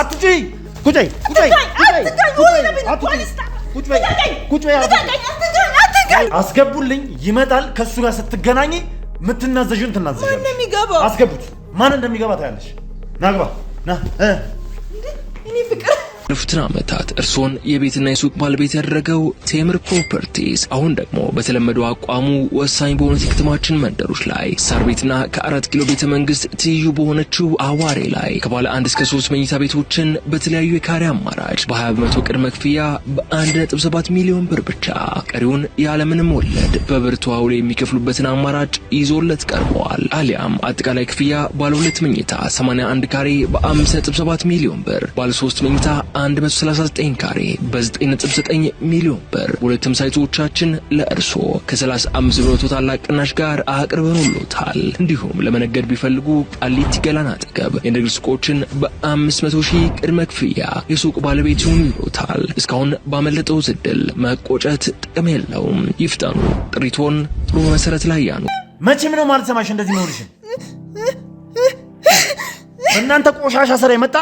አትጪ ቁጭ አስገቡልኝ ይመጣል ከሱ ጋር ስትገናኝ ምትናዘዡን ትናዘዣለሽ ማን እንደሚገባው አስገቡት ማን እንደሚገባ ታያለሽ ናግባ ና እኔ ፍቅር ለፉትና ዓመታት እርሶን የቤትና የሱቅ ባለቤት ያደረገው ቴምር ፕሮፐርቲስ አሁን ደግሞ በተለመደው አቋሙ ወሳኝ በሆኑት የከተማችን መንደሮች ላይ ሳር ቤትና ከ4 ኪሎ ቤተ መንግስት ትይዩ በሆነችው አዋሬ ላይ ከባለ 1 እስከ 3 መኝታ ቤቶችን በተለያዩ የካሬ አማራጭ በ20% ቅድመ ክፍያ በ1.7 ሚሊዮን ብር ብቻ ቀሪውን ያለምንም ወለድ በብር ተዋውሎ የሚከፍሉበትን አማራጭ ይዞለት ቀርበዋል። አሊያም አጠቃላይ ክፍያ ባለ 2 መኝታ 81 ካሬ በ5.7 ሚሊዮን ብር ባለ 3 መኝታ 139 ካሬ በ9.9 ሚሊዮን ብር ሁለቱም ሳይቶቻችን ለእርሶ ከ35% ታላቅ ቅናሽ ጋር አቅርበንሎታል። እንዲሁም ለመነገድ ቢፈልጉ ቃሊቲ ገላን አጠገብ የንግድ ሱቆችን በ500,000 ቅድመ ክፍያ የሱቅ ባለቤት ይሁኑ ይሎታል። እስካሁን ባመለጠው ዝድል መቆጨት ጥቅም የለውም። ይፍጠኑ። ጥሪቶን ጥሩ መሰረት ላይ ያኑ። መቼም ነው ማለት ሰማሽ እንደዚህ መሆንሽን እናንተ ቆሻሻ ስራ የመጣ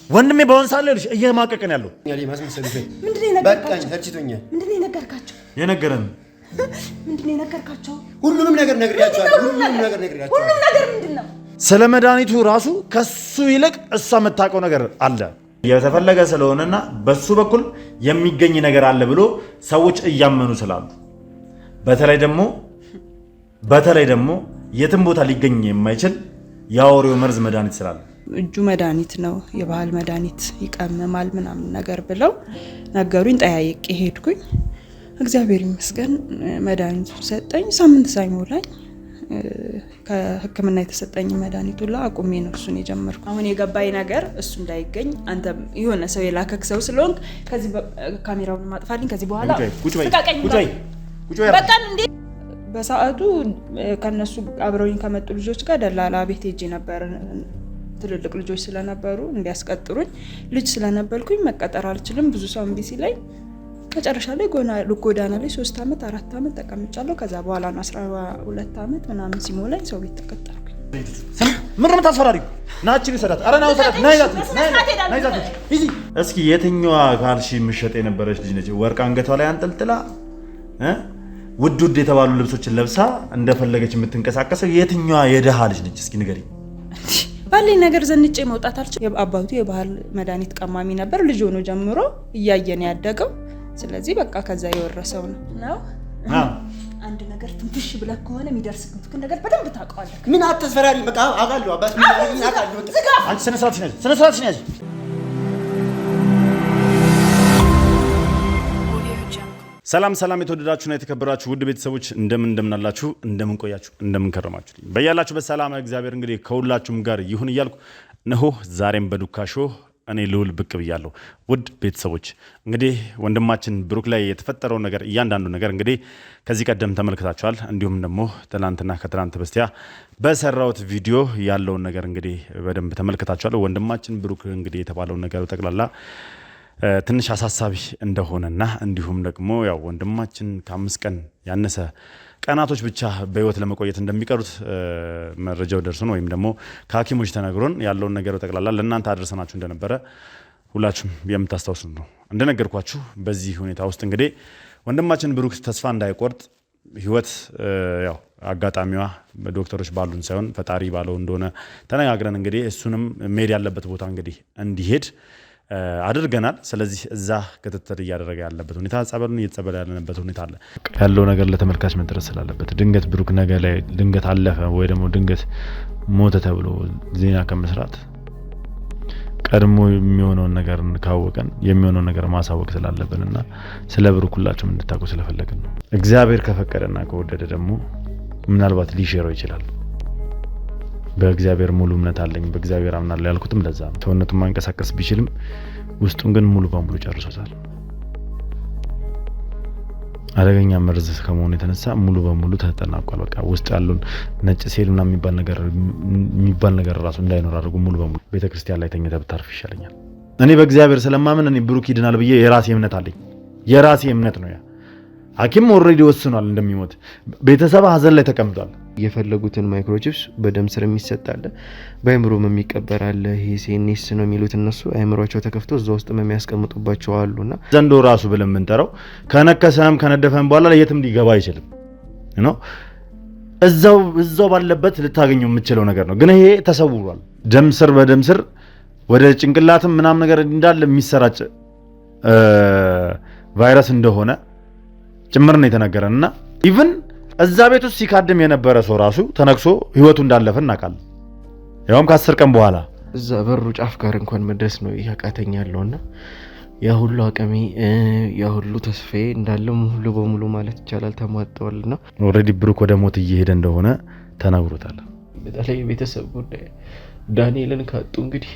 ወንድሜ በወንሳለ ልጅ እየማቀቀን ያለው ምንድነው የነገርካቸው? የነገረን ምንድነው የነገርካቸው? ሁሉንም ነገር ነግሬያቸዋለሁ። ሁሉንም ነገር ምንድነው? ስለ መድኃኒቱ ራሱ ከሱ ይልቅ እሷ የምታውቀው ነገር አለ የተፈለገ ስለሆነና በሱ በኩል የሚገኝ ነገር አለ ብሎ ሰዎች እያመኑ ስላሉ በተለይ ደግሞ የትም ቦታ ሊገኝ የማይችል የአውሬው መርዝ መድኃኒት ስላለ እጁ መድኃኒት ነው የባህል መድኃኒት ይቀመማል ምናምን ነገር ብለው ነገሩኝ። ጠያይቄ ሄድኩኝ። እግዚአብሔር ይመስገን መድኃኒቱ ሰጠኝ። ሳምንት ሳይሞላኝ ከሕክምና የተሰጠኝ መድኃኒቱ አቁሜ ነው እሱን የጀመርኩ። አሁን የገባኝ ነገር እሱ እንዳይገኝ አንተ የሆነ ሰው የላከክ ሰው ስለሆንክ ከዚህ ካሜራውን ማጥፋልኝ። ከዚህ በኋላ በቃ እንዴ በሰዓቱ ከነሱ አብረውኝ ከመጡ ልጆች ጋር ደላላ ቤት ሄጄ ነበር። ትልልቅ ልጆች ስለነበሩ እንዲያስቀጥሩኝ ልጅ ስለነበርኩኝ መቀጠር አልችልም። ብዙ ሰው እምቢ ሲለኝ መጨረሻ ላይ ጎዳና ላይ 3 አመት 4 አመት ተቀምጫለሁ። ከዛ በኋላ ነው 12 አመት ምናምን ሲሞላኝ ሰው ቤት ተቀጠርኩኝ። ምን ነው ታስፈራሪው? ናችን ይሰዳት አረና ወሰዳት ናይዛት እዚህ እስኪ የትኛዋ ካልሽ ምሸጥ የነበረች ልጅ ነች ወርቅ አንገቷ ላይ አንጠልጥላ ውድ የተባሉ ልብሶችን ለብሳ እንደፈለገች የምትንቀሳቀሰው የትኛዋ የደሃ ልጅ ነች? እስኪ ንገሪኝ። ባለኝ ነገር ዘንጬ መውጣት አልችልም። አባቱ የባህል መድኃኒት ቀማሚ ነበር። ልጅ ሆኖ ጀምሮ እያየን ያደገው። ስለዚህ በቃ ከዛ የወረሰው ነው። አንድ ነገር ትንፍሽ ብለህ ከሆነ የሚደርስብህ ነገር በደንብ ታውቀዋለህ። ምን አትስፈራሪ። በቃ አውቃለሁ። አባት ምን አውቃለሁ። አንቺ ስነ ስርዓትሽ ነሽ። ሰላም የተወደዳችሁና የተከበራችሁ ውድ ቤተሰቦች እንደምናላችሁ እንደምንቆያችሁ እንደምንከረማችሁ በያላችሁበት ሰላም እግዚአብሔር እንግዲህ ከሁላችሁም ጋር ይሁን እያልኩ ነሆ ዛሬም በዱካሾ እኔ ልውል ብቅ ብያለሁ። ውድ ቤተሰቦች እንግዲህ ወንድማችን ብሩክ ላይ የተፈጠረው ነገር እያንዳንዱ ነገር እንግዲህ ከዚህ ቀደም ተመልክታችኋል። እንዲሁም ደግሞ ትናንትና ከትናንት በስቲያ በሰራውት ቪዲዮ ያለውን ነገር እንግዲህ በደንብ ተመልክታችኋል። ወንድማችን ብሩክ እንግዲህ የተባለው ነገር ጠቅላላ ትንሽ አሳሳቢ እንደሆነና እንዲሁም ደግሞ ያው ወንድማችን ከ5 ቀን ያነሰ ቀናቶች ብቻ በህይወት ለመቆየት እንደሚቀሩት መረጃው ደርሶን ወይም ደግሞ ከሐኪሞች ተነግሮን ያለውን ነገር ጠቅላላ ለእናንተ አድርሰናችሁ እንደነበረ ሁላችሁም የምታስታውሱት ነው። እንደነገርኳችሁ በዚህ ሁኔታ ውስጥ እንግዲህ ወንድማችን ብሩክ ተስፋ እንዳይቆርጥ ህይወት ያው አጋጣሚዋ ዶክተሮች ባሉን ሳይሆን ፈጣሪ ባለው እንደሆነ ተነጋግረን እንግዲህ እሱንም መሄድ ያለበት ቦታ እንግዲህ እንዲሄድ አድርገናል። ስለዚህ እዛ ክትትል እያደረገ ያለበት ሁኔታ ጸበሉን እየተጸበለ ያለበት ሁኔታ አለ። ያለው ነገር ለተመልካች መድረስ ስላለበት ድንገት ብሩክ ነገ ላይ ድንገት አለፈ ወይ ደግሞ ድንገት ሞተ ተብሎ ዜና ከመስራት ቀድሞ የሚሆነውን ነገር ካወቀን የሚሆነውን ነገር ማሳወቅ ስላለብንና ስለ ብሩክ ሁላችሁም እንድታውቁ ስለፈለግን ነው። እግዚአብሔር ከፈቀደና ከወደደ ደግሞ ምናልባት ሊሸረው ይችላል። በእግዚአብሔር ሙሉ እምነት አለኝ በእግዚአብሔር አምናለሁ ያልኩትም ለዛ ነው። ሰውነቱን ማንቀሳቀስ ቢችልም ውስጡን ግን ሙሉ በሙሉ ጨርሶታል። አደገኛ መርዝ ከመሆኑ የተነሳ ሙሉ በሙሉ ተጠናቋል። በቃ ውስጥ ያለውን ነጭ ሴልና የሚባል ነገር ራሱ እንዳይኖር አድርጎ ሙሉ በሙሉ ቤተክርስቲያን ላይ ተኝተህ ብታርፍ ይሻለኛል። እኔ በእግዚአብሔር ስለማምን እኔ ብሩክ ይድናል ብዬ የራሴ እምነት አለኝ። የራሴ እምነት ነው ያ። ሐኪም ኦልሬዲ ወስኗል እንደሚሞት። ቤተሰብ ሀዘን ላይ ተቀምጧል። የፈለጉትን ማይክሮቺፕስ በደም ስር የሚሰጣለ በአይምሮም የሚቀበራለ ይሄ ሲኤንኤስ ነው የሚሉት እነሱ አይምሮቸው ተከፍቶ እዛ ውስጥ የሚያስቀምጡባቸው አሉና ዘንዶ ራሱ ብለን የምንጠራው ከነከሰም ከነደፈም በኋላ የትም ሊገባ አይችልም ነው እዛው ባለበት ልታገኘው የምትችለው ነገር ነው። ግን ይሄ ተሰውሯል። ደም ስር በደም ስር ወደ ጭንቅላትም ምናምን ነገር እንዳለ የሚሰራጭ ቫይረስ እንደሆነ ጭምር ነው የተነገረን እና ኢቭን እዛ ቤት ውስጥ ሲካድም የነበረ ሰው ራሱ ተነክሶ ህይወቱ እንዳለፈ እናውቃለን። ያውም ከ10 ቀን በኋላ እዛ በሩ ጫፍ ጋር እንኳን መድረስ ነው ያቃተኛለውና ያ ሁሉ አቅሜ ያ ሁሉ ተስፋዬ እንዳለ ሙሉ በሙሉ ማለት ይቻላል ተሟጠዋልና ኦልሬዲ ብሩክ ወደ ሞት እየሄደ እንደሆነ ተናግሮታል። በተለይ ቤተሰብ ጉዳይ ዳንኤልን ካጡ እንግዲህ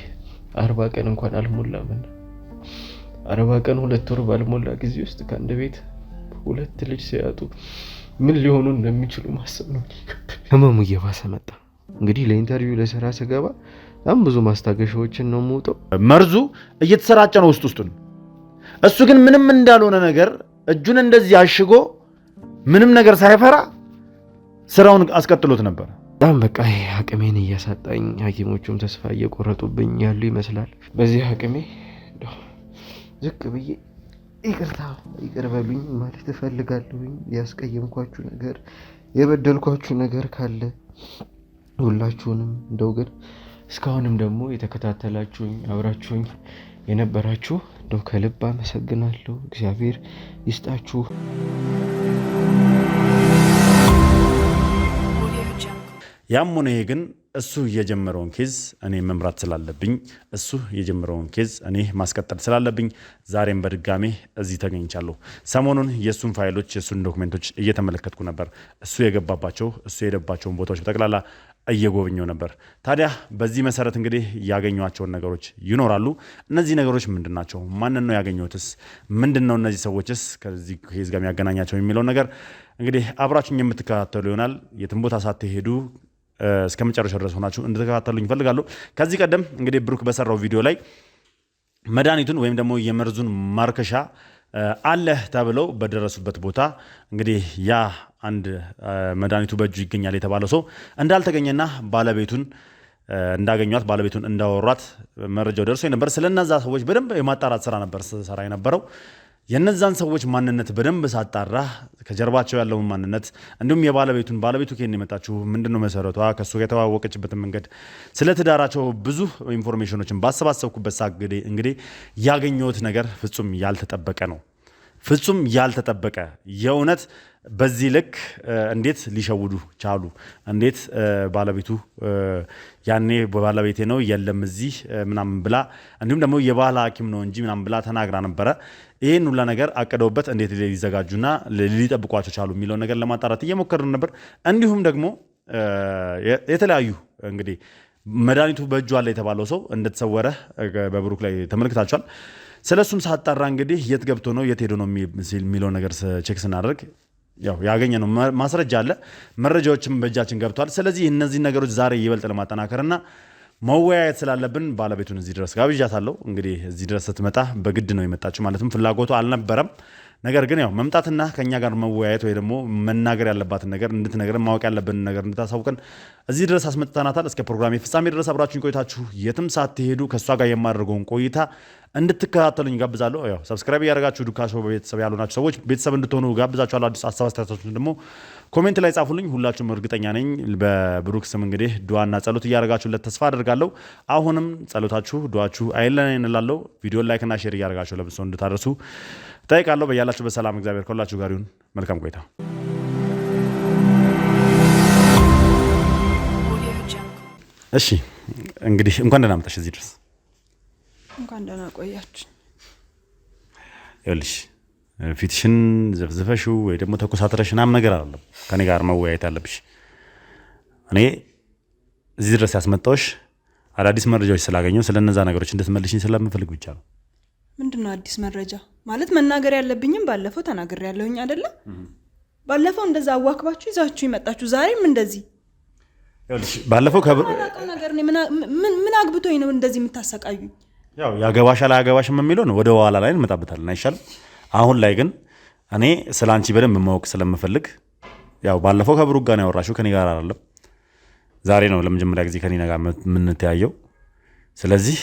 40 ቀን እንኳን አልሞላምና 40 ቀን 2 ወር ባልሞላ ጊዜ ውስጥ ከአንድ ቤት 2 ልጅ ሲያጡ ምን ሊሆኑ እንደሚችሉ ማሰብ ነው። ህመሙ እየባሰ መጣ። እንግዲህ ለኢንተርቪው ለስራ ስገባ በጣም ብዙ ማስታገሻዎችን ነው የምወጣው። መርዙ እየተሰራጨ ነው ውስጡን። እሱ ግን ምንም እንዳልሆነ ነገር እጁን እንደዚህ አሽጎ ምንም ነገር ሳይፈራ ስራውን አስቀጥሎት ነበር። በጣም በቃ አቅሜን እያሳጣኝ ሐኪሞቹም ተስፋ እየቆረጡብኝ ያሉ ይመስላል። በዚህ አቅሜ ዝቅ ብዬ ይቅር በሉኝ ማለት እፈልጋለሁኝ። ያስቀየምኳችሁ ነገር የበደልኳችሁ ነገር ካለ ሁላችሁንም እንደው ግን እስካሁንም ደግሞ የተከታተላችሁኝ አብራችሁኝ የነበራችሁ እንደው ከልብ አመሰግናለሁ። እግዚአብሔር ይስጣችሁ። ያም ሆነ ግን እሱ የጀመረውን ኬዝ እኔ መምራት ስላለብኝ እሱ የጀመረውን ኬዝ እኔ ማስቀጠል ስላለብኝ ዛሬም በድጋሜ እዚህ ተገኝቻለሁ። ሰሞኑን የሱን ፋይሎች የሱን ዶክመንቶች እየተመለከትኩ ነበር። እሱ የገባባቸው እሱ የሄደባቸውን ቦታዎች በጠቅላላ እየጎበኘው ነበር። ታዲያ በዚህ መሰረት እንግዲህ ያገኟቸውን ነገሮች ይኖራሉ። እነዚህ ነገሮች ምንድናቸው? ማንን ነው ያገኙትስ? ምንድነው እነዚህ ሰዎችስ ከዚህ ኬዝ ጋር የሚያገናኛቸው የሚለው ነገር እንግዲህ አብራችሁኝ የምትከታተሉ ይሆናል። የትም ቦታ ሳትሄዱ እስከ መጨረሻው ድረስ ሆናችሁ እንድትከታተሉኝ እፈልጋለሁ። ከዚህ ቀደም እንግዲህ ብሩክ በሰራው ቪዲዮ ላይ መድኃኒቱን ወይም ደግሞ የመርዙን ማርከሻ አለህ ተብለው በደረሱበት ቦታ እንግዲህ ያ አንድ መድኃኒቱ በእጁ ይገኛል የተባለው ሰው እንዳልተገኘና ባለቤቱን እንዳገኟት ባለቤቱን እንዳወሯት መረጃው ደርሶ ነበር። ስለነዛ ሰዎች በደንብ የማጣራት ስራ ነበር ሰራ የነበረው። የነዛን ሰዎች ማንነት በደንብ ሳጣራ ከጀርባቸው ያለውን ማንነት እንዲሁም ባለቤቱ ከኔ የመጣችው ምንድነው መሰረቷ ከሱ ጋር የተዋወቀችበት መንገድ ስለ ትዳራቸው ብዙ ኢንፎርሜሽኖችን ባሰባሰብኩበት ሳግዴ እንግዲህ ያገኘሁት ነገር ፍጹም ያልተጠበቀ ነው። ፍጹም ያልተጠበቀ የእውነት በዚህ ልክ እንዴት ሊሸውዱ ቻሉ? እንዴት ባለቤቱ ያኔ ባለቤቴ ነው የለም እዚህ ምናምን ብላ እንዲሁም ደግሞ የባህል ሐኪም ነው እንጂ ምናምን ብላ ተናግራ ነበረ። ይሄን ሁላ ነገር አቀደውበት እንዴት ሊዘጋጁና ሊጠብቋቸው ቻሉ የሚለው ነገር ለማጣራት እየሞከርን ነበር። እንዲሁም ደግሞ የተለያዩ እንግዲህ መድኃኒቱ በእጁ አለ የተባለው ሰው እንደተሰወረ በብሩክ ላይ ተመልክታችኋል። ስለሱም ሳጣራ እንግዲህ የት ገብቶ ነው የት ሄዶ ነው የሚለው ነገር ቼክ ስናደርግ ያው ያገኘ ነው ማስረጃ አለ፣ መረጃዎችም በእጃችን ገብቷል። ስለዚህ እነዚህ ነገሮች ዛሬ ይበልጥ ለማጠናከርና መወያየት ስላለብን ባለቤቱን እዚህ ድረስ ጋብዣታለሁ። እንግዲህ እዚህ ድረስ ስትመጣ በግድ ነው የመጣችው፣ ማለትም ፍላጎቱ አልነበረም። ነገር ግን ያው መምጣትና ከኛ ጋር መወያየት ወይ ደግሞ መናገር ያለባትን ነገር እንድትነግረን ማወቅ ያለብን ነገር እንድታሳውቀን እዚህ ድረስ አስመጥተናታል። እስከ ፕሮግራሜ ፍጻሜ ድረስ አብራችሁኝ ቆይታችሁ የትም ሳትሄዱ ከሷ ጋር የማደርገውን ቆይታ እንድትከታተሉኝ ጋብዛለሁ። ያው ሰብስክራይብ ያደርጋችሁ ዱካሾ ቤተሰብ ያሉናችሁ ሰዎች ቤተሰብ እንድትሆኑ ጋብዛችኋለሁ። አዲስ አስተያየታችሁን ደግሞ ኮሜንት ላይ ጻፉልኝ። ሁላችሁም እርግጠኛ ነኝ በብሩክ ስም እንግዲህ ዱዓና ጸሎት እያደረጋችሁለት ተስፋ አደርጋለሁ። አሁንም ጸሎታችሁ ዱዓችሁ አይለኝ እንላለሁ። ቪዲዮ ላይክ እና ሼር እያደረጋችሁ ለብዙ ሰው እንድታደርሱ ጠይቃለሁ። በያላችሁ በሰላም እግዚአብሔር ከሁላችሁ ጋር ይሁን። መልካም ቆይታ። እሺ እንግዲህ እንኳን ደህና መጣሽ እዚህ ድረስ። እንኳን ደህና ቆያችሁ። ይኸውልሽ ፊትሽን ዘፍዝፈሽው ወይ ደግሞ ተኮሳትረሽ ምናምን ነገር አይደለም ከኔ ጋር መወያየት ያለብሽ። እኔ እዚህ ድረስ ያስመጣሁሽ አዳዲስ መረጃዎች ስላገኘሁ ስለነዛ ነገሮች እንድትመልሽኝ ስለምፈልግ ብቻ ነው። ምንድነው አዲስ መረጃ? ማለት መናገር ያለብኝም ባለፈው ተናግሬያለሁኝ አይደለ? ባለፈው እንደዛ አዋክባችሁ ይዛችሁ ይመጣችሁ፣ ዛሬም እንደዚህ። ይኸውልሽ ባለፈው ነገር ምን አግብቶኝ ነው እንደዚህ የምታሰቃዩኝ? ያው ያገባሻል አያገባሽም የሚለው ነው ወደ ኋላ ላይ እንመጣበታለን አይሻልም? አሁን ላይ ግን እኔ ስላንቺ በደንብ ማወቅ ስለምፈልግ ያው ባለፈው ከብሩክ ጋር ነው ያወራሽው ከኔ ጋር አይደለም ዛሬ ነው ለመጀመሪያ ጊዜ ከኔ ጋር የምንተያየው ስለዚህ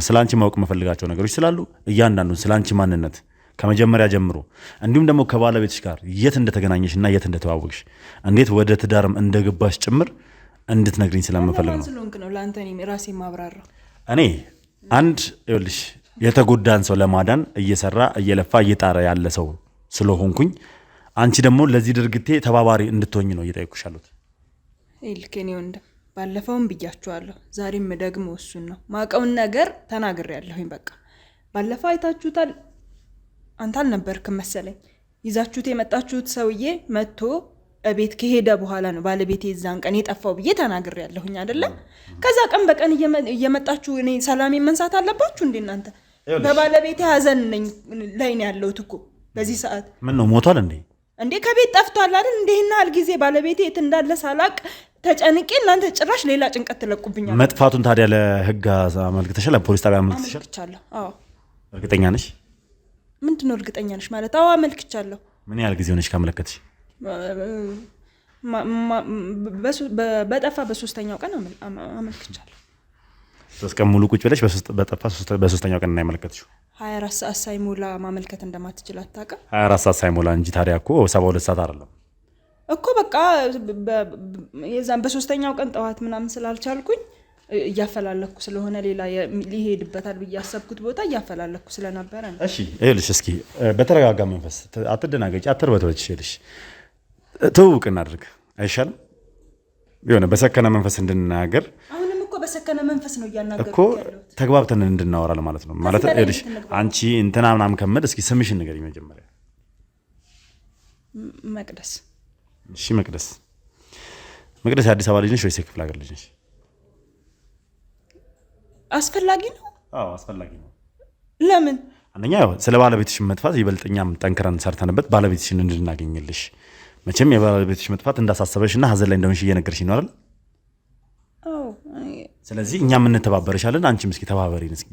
ስላንቺ ማወቅ የምፈልጋቸው ነገሮች ስላሉ እያንዳንዱን ስላንቺ ማንነት ከመጀመሪያ ጀምሮ እንዲሁም ደግሞ ከባለቤትሽ ጋር የት እንደተገናኘሽና የት እንደተዋወቅሽ እንዴት ወደ ትዳርም እንደገባሽ ጭምር እንድትነግሪኝ ስለምፈልግ ነው ስለሆንክ ነው ላንተ እኔ ራሴ ማብራራ እኔ አንድ ይኸውልሽ የተጎዳን ሰው ለማዳን እየሰራ እየለፋ እየጣረ ያለ ሰው ስለሆንኩኝ አንቺ ደግሞ ለዚህ ድርጊቴ ተባባሪ እንድትሆኝ ነው እየጠየቅኩሻለሁ ይልከኔ ወንድም ባለፈውም ብያችኋለሁ ዛሬም ደግሞ እሱን ነው ማቀውን ነገር ተናግሬያለሁኝ በቃ ባለፈው አይታችሁታል አንተ አልነበርክም መሰለኝ ይዛችሁት የመጣችሁት ሰውዬ መጥቶ እቤት ከሄደ በኋላ ነው ባለቤቴ እዛን ቀን የጠፋው ብዬ ተናግሬያለሁኝ አይደለ ከዛ ቀን በቀን እየመጣችሁ እኔ ሰላም መንሳት አለባችሁ እንዴ እናንተ በባለቤቴ ሀዘን ላይ ነው ያለሁት እኮ በዚህ ሰዓት ምን ነው ሞቷል እንዴ ከቤት ጠፍቷል አይደል እንደና አልጊዜ ባለቤቴ የት እንዳለ ሳላቅ ተጨንቄ እናንተ ጭራሽ ሌላ ጭንቀት ተለቁብኛል መጥፋቱን ታዲያ ለህግ አመልክተሻል ለፖሊስ ጣቢያ አመልክተሻል አመልክቻለሁ አዎ እርግጠኛ ነሽ ምንድነው እርግጠኛ ነሽ ማለት አዎ አመልክቻለሁ ምን ያህል ጊዜ ሆነሽ ካመለከትሽ በጠፋ በሶስተኛው ቀን አመልክቻለሁ 3 ቀን ሙሉ ቁጭ ብለሽ በጠፋ በሶስተኛው ቀን እናይመለከትሽው 24 ሰዓት ሳይሞላ ማመልከት እንደማትችል አታውቅም 24 ሰዓት ሳይሞላ እንጂ ታዲያ እኮ 72 ሰዓት አይደለም እኮ በቃ የዛን በሶስተኛው ቀን ጠዋት ምናምን ስላልቻልኩኝ እያፈላለኩ ስለሆነ ሌላ ሊሄድበታል በያሰብኩት ቦታ እያፈላለኩ ስለነበረ ነው እሺ ይኸውልሽ እስኪ በተረጋጋ መንፈስ አትደናገጪ አትርበትበች ይልሽ ተውቅ እናድርግ አይሻልም የሆነ በሰከነ መንፈስ እንድንናገር አሁንም እኮ በሰከነ መንፈስ ነው ያናገርኩት እኮ ተግባብተን እንድናወራ ማለት ነው ማለት ይልሽ አንቺ እንትና ምናምን ከመድ እስኪ ስምሽን ንገሪኝ መጀመሪያ መቅደስ እሺ መቅደስ የአዲስ አበባ ልጅ ነሽ ወይስ የክፍለ ሀገር ልጅ ነሽ አስፈላጊ ነው አዎ አስፈላጊ ነው ለምን አንደኛ ስለ ባለቤትሽ መጥፋት ይበልጥኛም ጠንክረን ሰርተንበት ባለቤትሽን እንድናገኝልሽ መቼም የባለቤትሽ መጥፋት እንዳሳሰበሽና ሀዘን ላይ እንደሆንሽ እየነገርሽኝ ነው አይደል አዎ ስለዚህ እኛም እንተባበረሻለን አንቺም እስኪ ተባበሪን እስኪ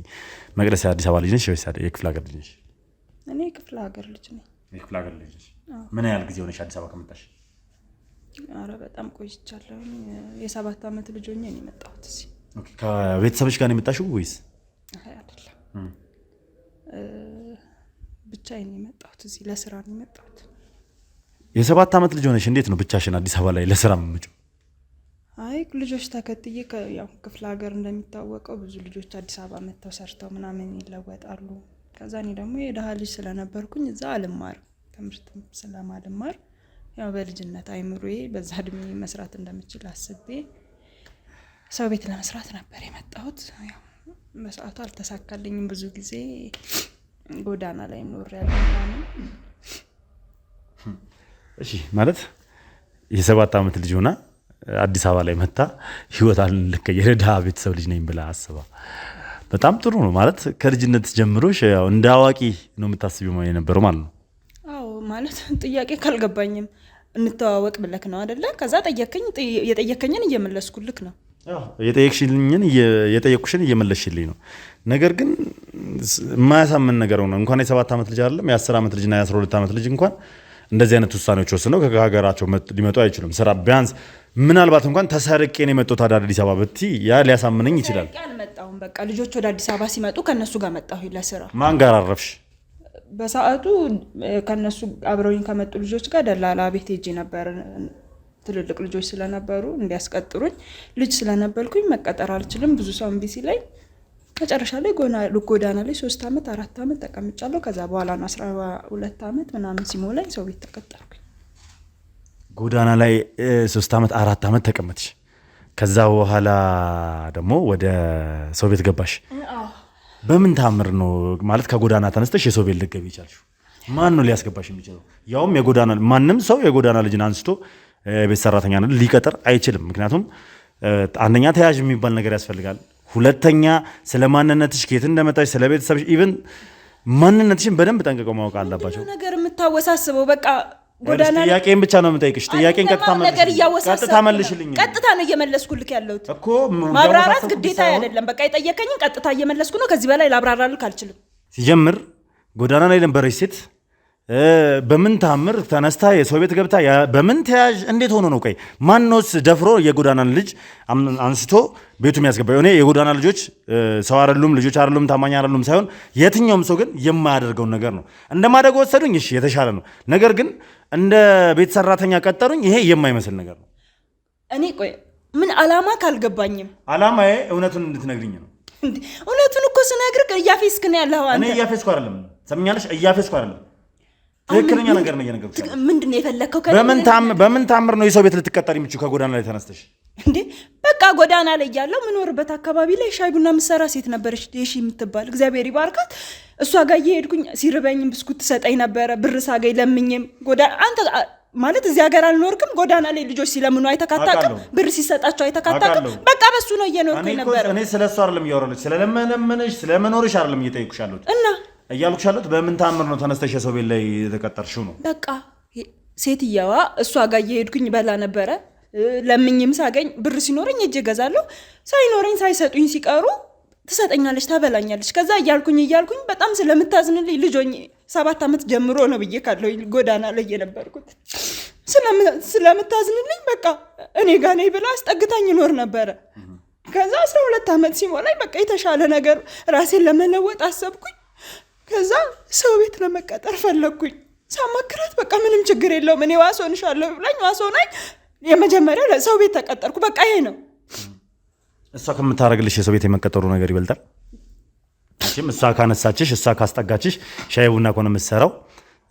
መቅደስ የአዲስ አበባ ልጅ ነሽ ወይስ የክፍለ ሀገር ልጅ ነሽ እኔ የክፍለ ሀገር ልጅ ነኝ የክፍለ ሀገር ልጅ ነሽ ምን ያህል ጊዜ ሆነሽ አዲስ አበባ ከመጣሽ አረ በጣም ቆይቻለሁ የ7 አመት ልጅ ሆኜ ነው የመጣሁት እዚህ ኦኬ ከቤተሰብሽ ጋር ነው የመጣሽው ወይስ አይደለም ብቻዬን ነው የመጣሁት እዚህ ለስራ ነው የመጣሁት የ7 አመት ልጅ ሆነሽ እንዴት ነው ብቻሽን አዲስ አበባ ላይ ለስራ የምትመጪው አይ ልጆች ተከትዬ ያው ክፍለ ሀገር እንደሚታወቀው ብዙ ልጆች አዲስ አበባ መጥተው ሰርተው ምናምን ይለወጣሉ ከዛ እኔ ደግሞ የደሃ ልጅ ስለነበርኩኝ እዛ አልማር ትምህርት ስለማልማር ያው በልጅነት አይምሮዬ በዛ እድሜ መስራት እንደምችል አስቤ ሰው ቤት ለመስራት ነበር የመጣሁት ያው መስዋዕቱ አልተሳካልኝም ብዙ ጊዜ ጎዳና ላይ ኖሬያለሁ እሺ ማለት የ7 አመት ልጅ ሆና አዲስ አበባ ላይ መጣ ህይወታን ለከየረ ደሃ ቤተሰብ ልጅ ነኝ ብላ አስባ በጣም ጥሩ ነው ማለት ከልጅነት ጀምሮሽ ያው እንዳዋቂ ነው የምታስቢው ማለት የነበረው ማለት ነው አዎ ማለት ጥያቄ ካልገባኝም እንተዋወቅ ብለክ ነው አይደለ ከዛ የጠየከኝን እየመለስኩልክ ነው የጠየቅኩሽን እየመለስሽልኝ ነው ነገር ግን የማያሳምን ነገር ነው እንኳን የ7 አመት ልጅ አይደለም የ10 አመት ልጅና የ12 አመት ልጅ እንኳን እንደዚህ አይነት ውሳኔዎች ወስነው ከሀገራቸው ሊመጡ አይችሉም ስራ ቢያንስ ምናልባት እንኳን ተሰርቄ ነው የመጣሁት አዲስ አበባ ብቲ ያ ሊያሳምነኝ ይችላል አልመጣሁም በቃ ልጆች ወደ አዲስ አበባ ሲመጡ ከነሱ ጋር መጣሁ ለስራ ማን ጋር አረፍሽ በሰዓቱ ከነሱ አብረውኝ ከመጡ ልጆች ጋር ደላላ ቤት ሄጄ ነበር ትልልቅ ልጆች ስለነበሩ እንዲያስቀጥሩኝ ልጅ ስለነበርኩኝ መቀጠር አልችልም ብዙ ሰው እንቢ ሲለኝ መጨረሻ ላይ ጎዳና ላይ 3 አመት 4 አመት ተቀምጫለሁ ከዛ በኋላ ነው 12 አመት ምናምን ሲሞላኝ ሰው ቤት ተቀጠርኩኝ ጎዳና ላይ 3 አመት 4 አመት ተቀመጥሽ ከዛ በኋላ ደግሞ ወደ ሰው ቤት ገባሽ በምን ታምር ነው ማለት ከጎዳና ተነስተሽ የሰው ቤት ልትገቢ ይቻልሽ ማን ነው ሊያስገባሽ የሚችለው ያውም የጎዳና ማንንም ሰው የጎዳና ልጅን አንስቶ ቤት ሰራተኛ ነው ሊቀጥር አይችልም ምክንያቱም አንደኛ ተያዥ የሚባል ነገር ያስፈልጋል ሁለተኛ ስለማንነትሽ ከየት እንደመጣሽ ስለቤተሰብሽ ኢቭን ማንነትሽን በደንብ ጠንቅቀው ማወቅ አለባቸው ነገር የምታወሳስበው በቃ ጎዳና ጥያቄን ብቻ ነው የምጠይቅሽ ጥያቄን ቀጥታ መልሽልኝ ቀጥታ ነው እየመለስኩልክ ያለሁት እኮ ማብራራት ግዴታ አይደለም በቃ የጠየከኝን ቀጥታ እየመለስኩ ነው ከዚህ በላይ ላብራራልክ አልችልም ሲጀምር ጎዳና ላይ ነበረች ሴት በምን ታምር ተነስታ የሰው ቤት ገብታ በምን ተያዥ እንዴት ሆኖ ነው? ቆይ ማንነውስ ደፍሮ የጎዳናን ልጅ አንስቶ ቤቱ የሚያስገባው? እኔ የጎዳና ልጆች ሰው አይደሉም፣ ልጆች አይደሉም፣ ታማኝ አይደሉም ሳይሆን የትኛውም ሰው ግን የማያደርገውን ነገር ነው። እንደማደግ ወሰዱኝ፣ እሺ የተሻለ ነው። ነገር ግን እንደ ቤት ሰራተኛ ቀጠሩኝ፣ ይሄ የማይመስል ነገር ነው። እኔ ቆይ ምን አላማ ካልገባኝም፣ አላማዬ እውነቱን እንድትነግሪኝ ነው። እውነቱን እኮ ስነግርህ እያፌስክ ነው ያለኸው አንተ። እኔ እያፌስኩ አይደለም፣ ሰምኛለሽ? እያፌስኩ አይደለም፣ ትክክለኛ ነገር ነው እየነገርኩሽ። ምንድን ነው የፈለግከው? በምን ታምር ነው የሰው ቤት ልትቀጠር የምችው ከጎዳና ላይ ተነስተሽ? እንዴ በቃ ጎዳና ላይ ያለው ምኖርበት አካባቢ ላይ ሻይ ቡና ምሰራ ሴት ነበረች፣ ዴሺ የምትባል እግዚአብሔር ይባርካት። እሷ ጋር እየሄድኩኝ ሲርበኝም ብስኩት ትሰጠኝ ነበረ፣ ብር ሳገኝ ለምኝም አንተ ማለት እዚህ ሀገር አልኖርክም? ጎዳና ላይ ልጆች ሲለምኑ አይተካታቅም? ብር ሲሰጣቸው አይተካታቅም? በቃ በሱ ነው እየኖርኩኝ ነበረ። እኔ ስለሱ አይደለም እያወራሁልሽ፣ ስለለመነሽ ስለመኖርሽ አይደለም እየጠየኩሽ ያለሁት እና እያልኩሽ ያለሁት በምን ታምር ነው ተነስተሽ የሰው ቤት ላይ የተቀጠርሽው ነው። በቃ ሴትየዋ እሷ ጋር እየሄድኩኝ በላ ነበረ፣ ለምኝም ሳገኝ ብር ሲኖረኝ እጅ እገዛለሁ፣ ሳይኖረኝ ሳይሰጡኝ ሲቀሩ ትሰጠኛለች፣ ታበላኛለች። ከዛ እያልኩኝ በጣም ስለምታዝንልኝ ልጆኝ 7 ዓመት ጀምሮ ነው ብዬ ካለው ጎዳና ላይ የነበርኩት ስለምታዝንልኝ በቃ እኔ ጋር ነኝ ብላ አስጠግታኝ ይኖር ነበረ። ከዛ 12 ዓመት ሲሞላኝ በቃ የተሻለ ነገር ራሴን ለመለወጥ አሰብኩኝ። ከዛ ሰው ቤት ለመቀጠር ፈለግኩኝ። ሳማክራት በቃ ምንም ችግር የለውም እኔ ዋስ ሆንሻለሁ ብላኝ ዋስ ሆናኝ የመጀመሪያ ለሰው ቤት ተቀጠርኩ። በቃ ይሄ ነው። እሷ ከምታረግልሽ የሰው ቤት የመቀጠሩ ነገር ይበልጣል። እሷ ካነሳችሽ፣ እሷ ካስጠጋችሽ፣ ሻይ ቡና ከሆነ የምትሰራው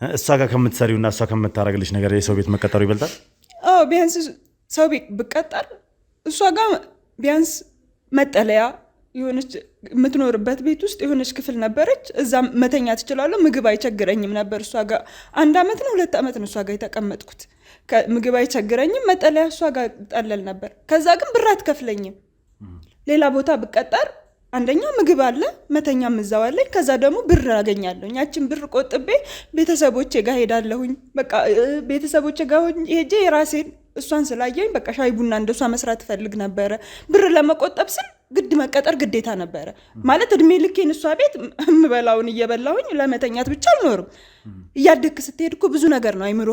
እሷ ጋር ከምትሰሪውና እሷ ከምታረግልሽ ነገር የሰው ቤት መቀጠሩ ይበልጣል። አዎ ቢያንስ ሰው ቤት ብቀጠር እሷ ጋር ቢያንስ መጠለያ የሆነች የምትኖርበት ቤት ውስጥ የሆነች ክፍል ነበረች። እዛ መተኛ ትችላለሁ። ምግብ አይቸግረኝም ነበር። እሷ ጋር 1 ዓመት ነው 2 ዓመት ነው እሷ ጋር የተቀመጥኩት። ምግብ አይቸግረኝም። መጠለያ እሷ ጋር ጠለል ነበር። ከዛ ግን ብር አትከፍለኝም። ሌላ ቦታ ብቀጠር አንደኛ ምግብ አለ፣ መተኛም እዛው አለኝ። ከዛ ደግሞ ብር አገኛለሁ። ያችን ብር ቆጥቤ ቤተሰቦቼ ጋር ሄዳለሁኝ። በቃ ቤተሰቦቼ ጋር ሄጄ የራሴን እሷን ስላየኝ በቃ ሻይ ቡና እንደሷ መስራት ፈልግ ነበረ። ብር ለመቆጠብ ስል ግድ መቀጠር ግዴታ ነበረ። ማለት እድሜ ልኬን እሷ ቤት እምበላውን እየበላሁኝ ለመተኛት ብቻ አልኖርም። እያደግክ ስትሄድ እኮ ብዙ ነገር ነው አይምሮ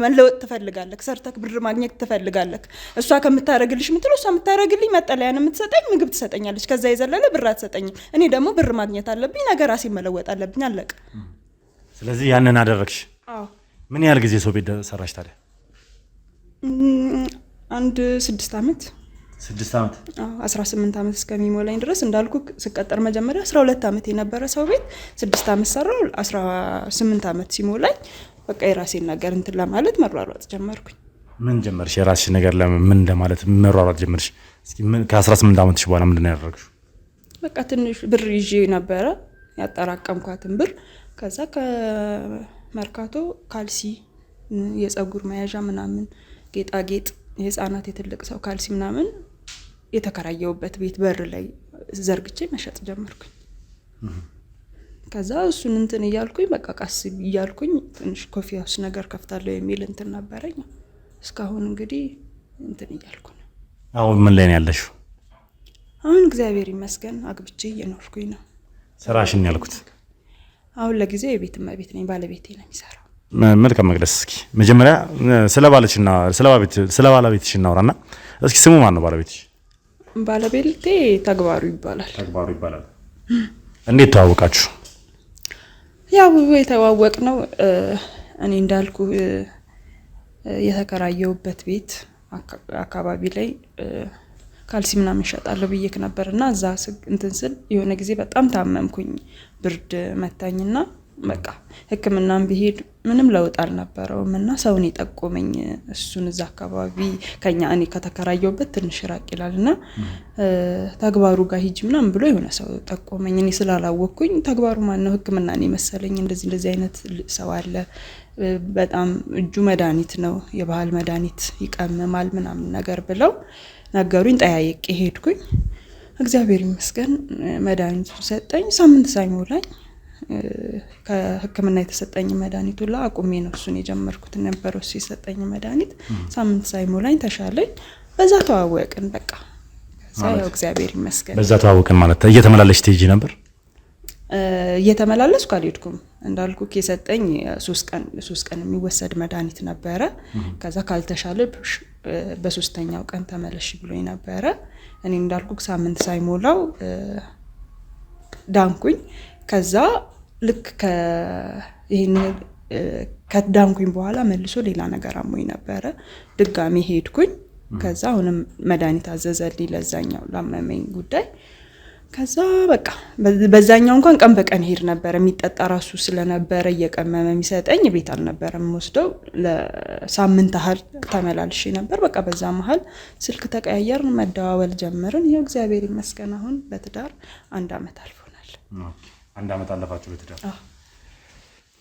መለወጥ ትፈልጋለህ። ሰርተክ ብር ማግኘት ትፈልጋለህ። እሷ ከምታረግልሽ ምትለው እሷ የምታረግልኝ መጠለያን የምትሰጠኝ ምግብ ትሰጠኛለች። ከዛ የዘለለ ብር አትሰጠኝም። እኔ ደግሞ ብር ማግኘት አለብኝ፣ ነገር ራሴን መለወጥ አለብኝ። አለቀ። ስለዚህ ያንን አደረግሽ። አዎ። ምን ያህል ጊዜ ሰው ቤት ሰራሽ ታዲያ? 6 ዓመት 6 ዓመት 18 ዓመት እስከሚሞላኝ ድረስ እንዳልኩ ስቀጠር መጀመሪያ 12 ዓመት የነበረ ሰው ቤት 6 ዓመት ሰራው። 18 ዓመት ሲሞላኝ በቃ የራሴን ነገር እንትን ለማለት መሯሯጥ ጀመርኩኝ። ምን ጀመርሽ? የራስሽ ነገር ለምን እንደማለት መሯሯጥ ጀመርሽ? እስኪ ምን ከ18 ዓመትሽ በኋላ ምንድን ነው ያደረግሽው? በቃ ትንሽ ብር ይዤ ነበረ ያጠራቀምኳትን ብር። ከዛ ከመርካቶ ካልሲ፣ የፀጉር መያዣ ምናምን፣ ጌጣጌጥ፣ የህፃናት የትልቅ ሰው ካልሲ ምናምን የተከራየውበት ቤት በር ላይ ዘርግቼ መሸጥ ጀመርኩኝ። ከዛ እሱን እንትን እያልኩኝ በቃ ቀስ እያልኩኝ ትንሽ ኮፊ ሃውስ ነገር ከፍታለሁ የሚል እንትን ነበረኝ። እስካሁን እንግዲህ እንትን እያልኩ ነው። አሁን ምን ላይ ነው ያለሽው? አሁን እግዚአብሔር ይመስገን አግብቼ እየኖርኩኝ ነው። ስራሽን ያልኩት አሁን ለጊዜው የቤት እመቤት ነኝ። ባለቤቴ ነው የሚሰራው። መልካም መቅደስ፣ እስኪ መጀመሪያ ስለ ባለቤትሽ እናውራና እስኪ ስሙ ማን ነው ባለቤትሽ? ባለቤቴ ተግባሩ ይባላል። ተግባሩ ይባላል። እንዴት ተዋወቃችሁ? ያው የተዋወቅ ነው እኔ እንዳልኩ የተከራየውበት ቤት አካባቢ ላይ ካልሲ ምናምን እሸጣለሁ ብዬክ ነበርና እዛ እንትን ስል የሆነ ጊዜ በጣም ታመምኩኝ። ብርድ መታኝና በቃ ሕክምናም ቢሄድ ምንም ለውጥ አልነበረውም እና ሰውን የጠቆመኝ እሱን እዛ አካባቢ ከኛ እኔ ከተከራየውበት ትንሽ ራቅ ይላልና ተግባሩ ጋር ሂጂ ምናምን ብሎ የሆነ ሰው ጠቆመኝ። እኔ ስላላወቅኩኝ ተግባሩ ማን ነው ሕክምናን የመሰለኝ እንደዚህ አይነት ሰው አለ፣ በጣም እጁ መድኃኒት ነው፣ የባህል መድኃኒት ይቀምማል ምናምን ነገር ብለው ነገሩኝ። ጠያየቄ ሄድኩኝ። እግዚአብሔር ይመስገን መድኃኒቱ ሰጠኝ። ሳምንት ሳይሞላኝ ከህክምና የተሰጠኝ መድኃኒት ሁላ አቁሜ ነው እሱን የጀመርኩት ነበረው። እሱ የሰጠኝ መድኃኒት ሳምንት ሳይሞላኝ ተሻለኝ። በዛ ተዋወቅን። በቃ ያው እግዚአብሔር ይመስገን። በዛ ተዋወቅን ማለት እየተመላለሽ ትሄጂ ነበር? እየተመላለስኩ አልሄድኩም። እንዳልኩ ከሰጠኝ 3 ቀን የሚወሰድ መድኃኒት ነበረ። ከዛ ካልተሻለ በሶስተኛው ቀን ተመለሽ ብሎኝ ነበረ። እኔ እንዳልኩ ሳምንት ሳይሞላው ዳንኩኝ። ከዛ ልክ ከዳንኩኝ በኋላ መልሶ ሌላ ነገር አሞኝ ነበረ። ድጋሚ ሄድኩኝ። ከዛ አሁንም መድኃኒት አዘዘልኝ ለዛኛው ላመመኝ ጉዳይ። ከዛ በቃ በዛኛው እንኳን ቀን በቀን ሄድ ነበር። የሚጠጣ ራሱ ስለነበረ እየቀመመ የሚሰጠኝ ቤት አልነበረም ወስደው ለሳምንት ያህል ተመላልሼ ነበር። በቃ በዛ መሀል ስልክ ተቀያየርን፣ መደዋወል ጀመርን። ይሄው እግዚአብሔር ይመስገን አሁን በትዳር 1 አመት አልፎናል። 1 አመት አለፋችሁ በትዳር?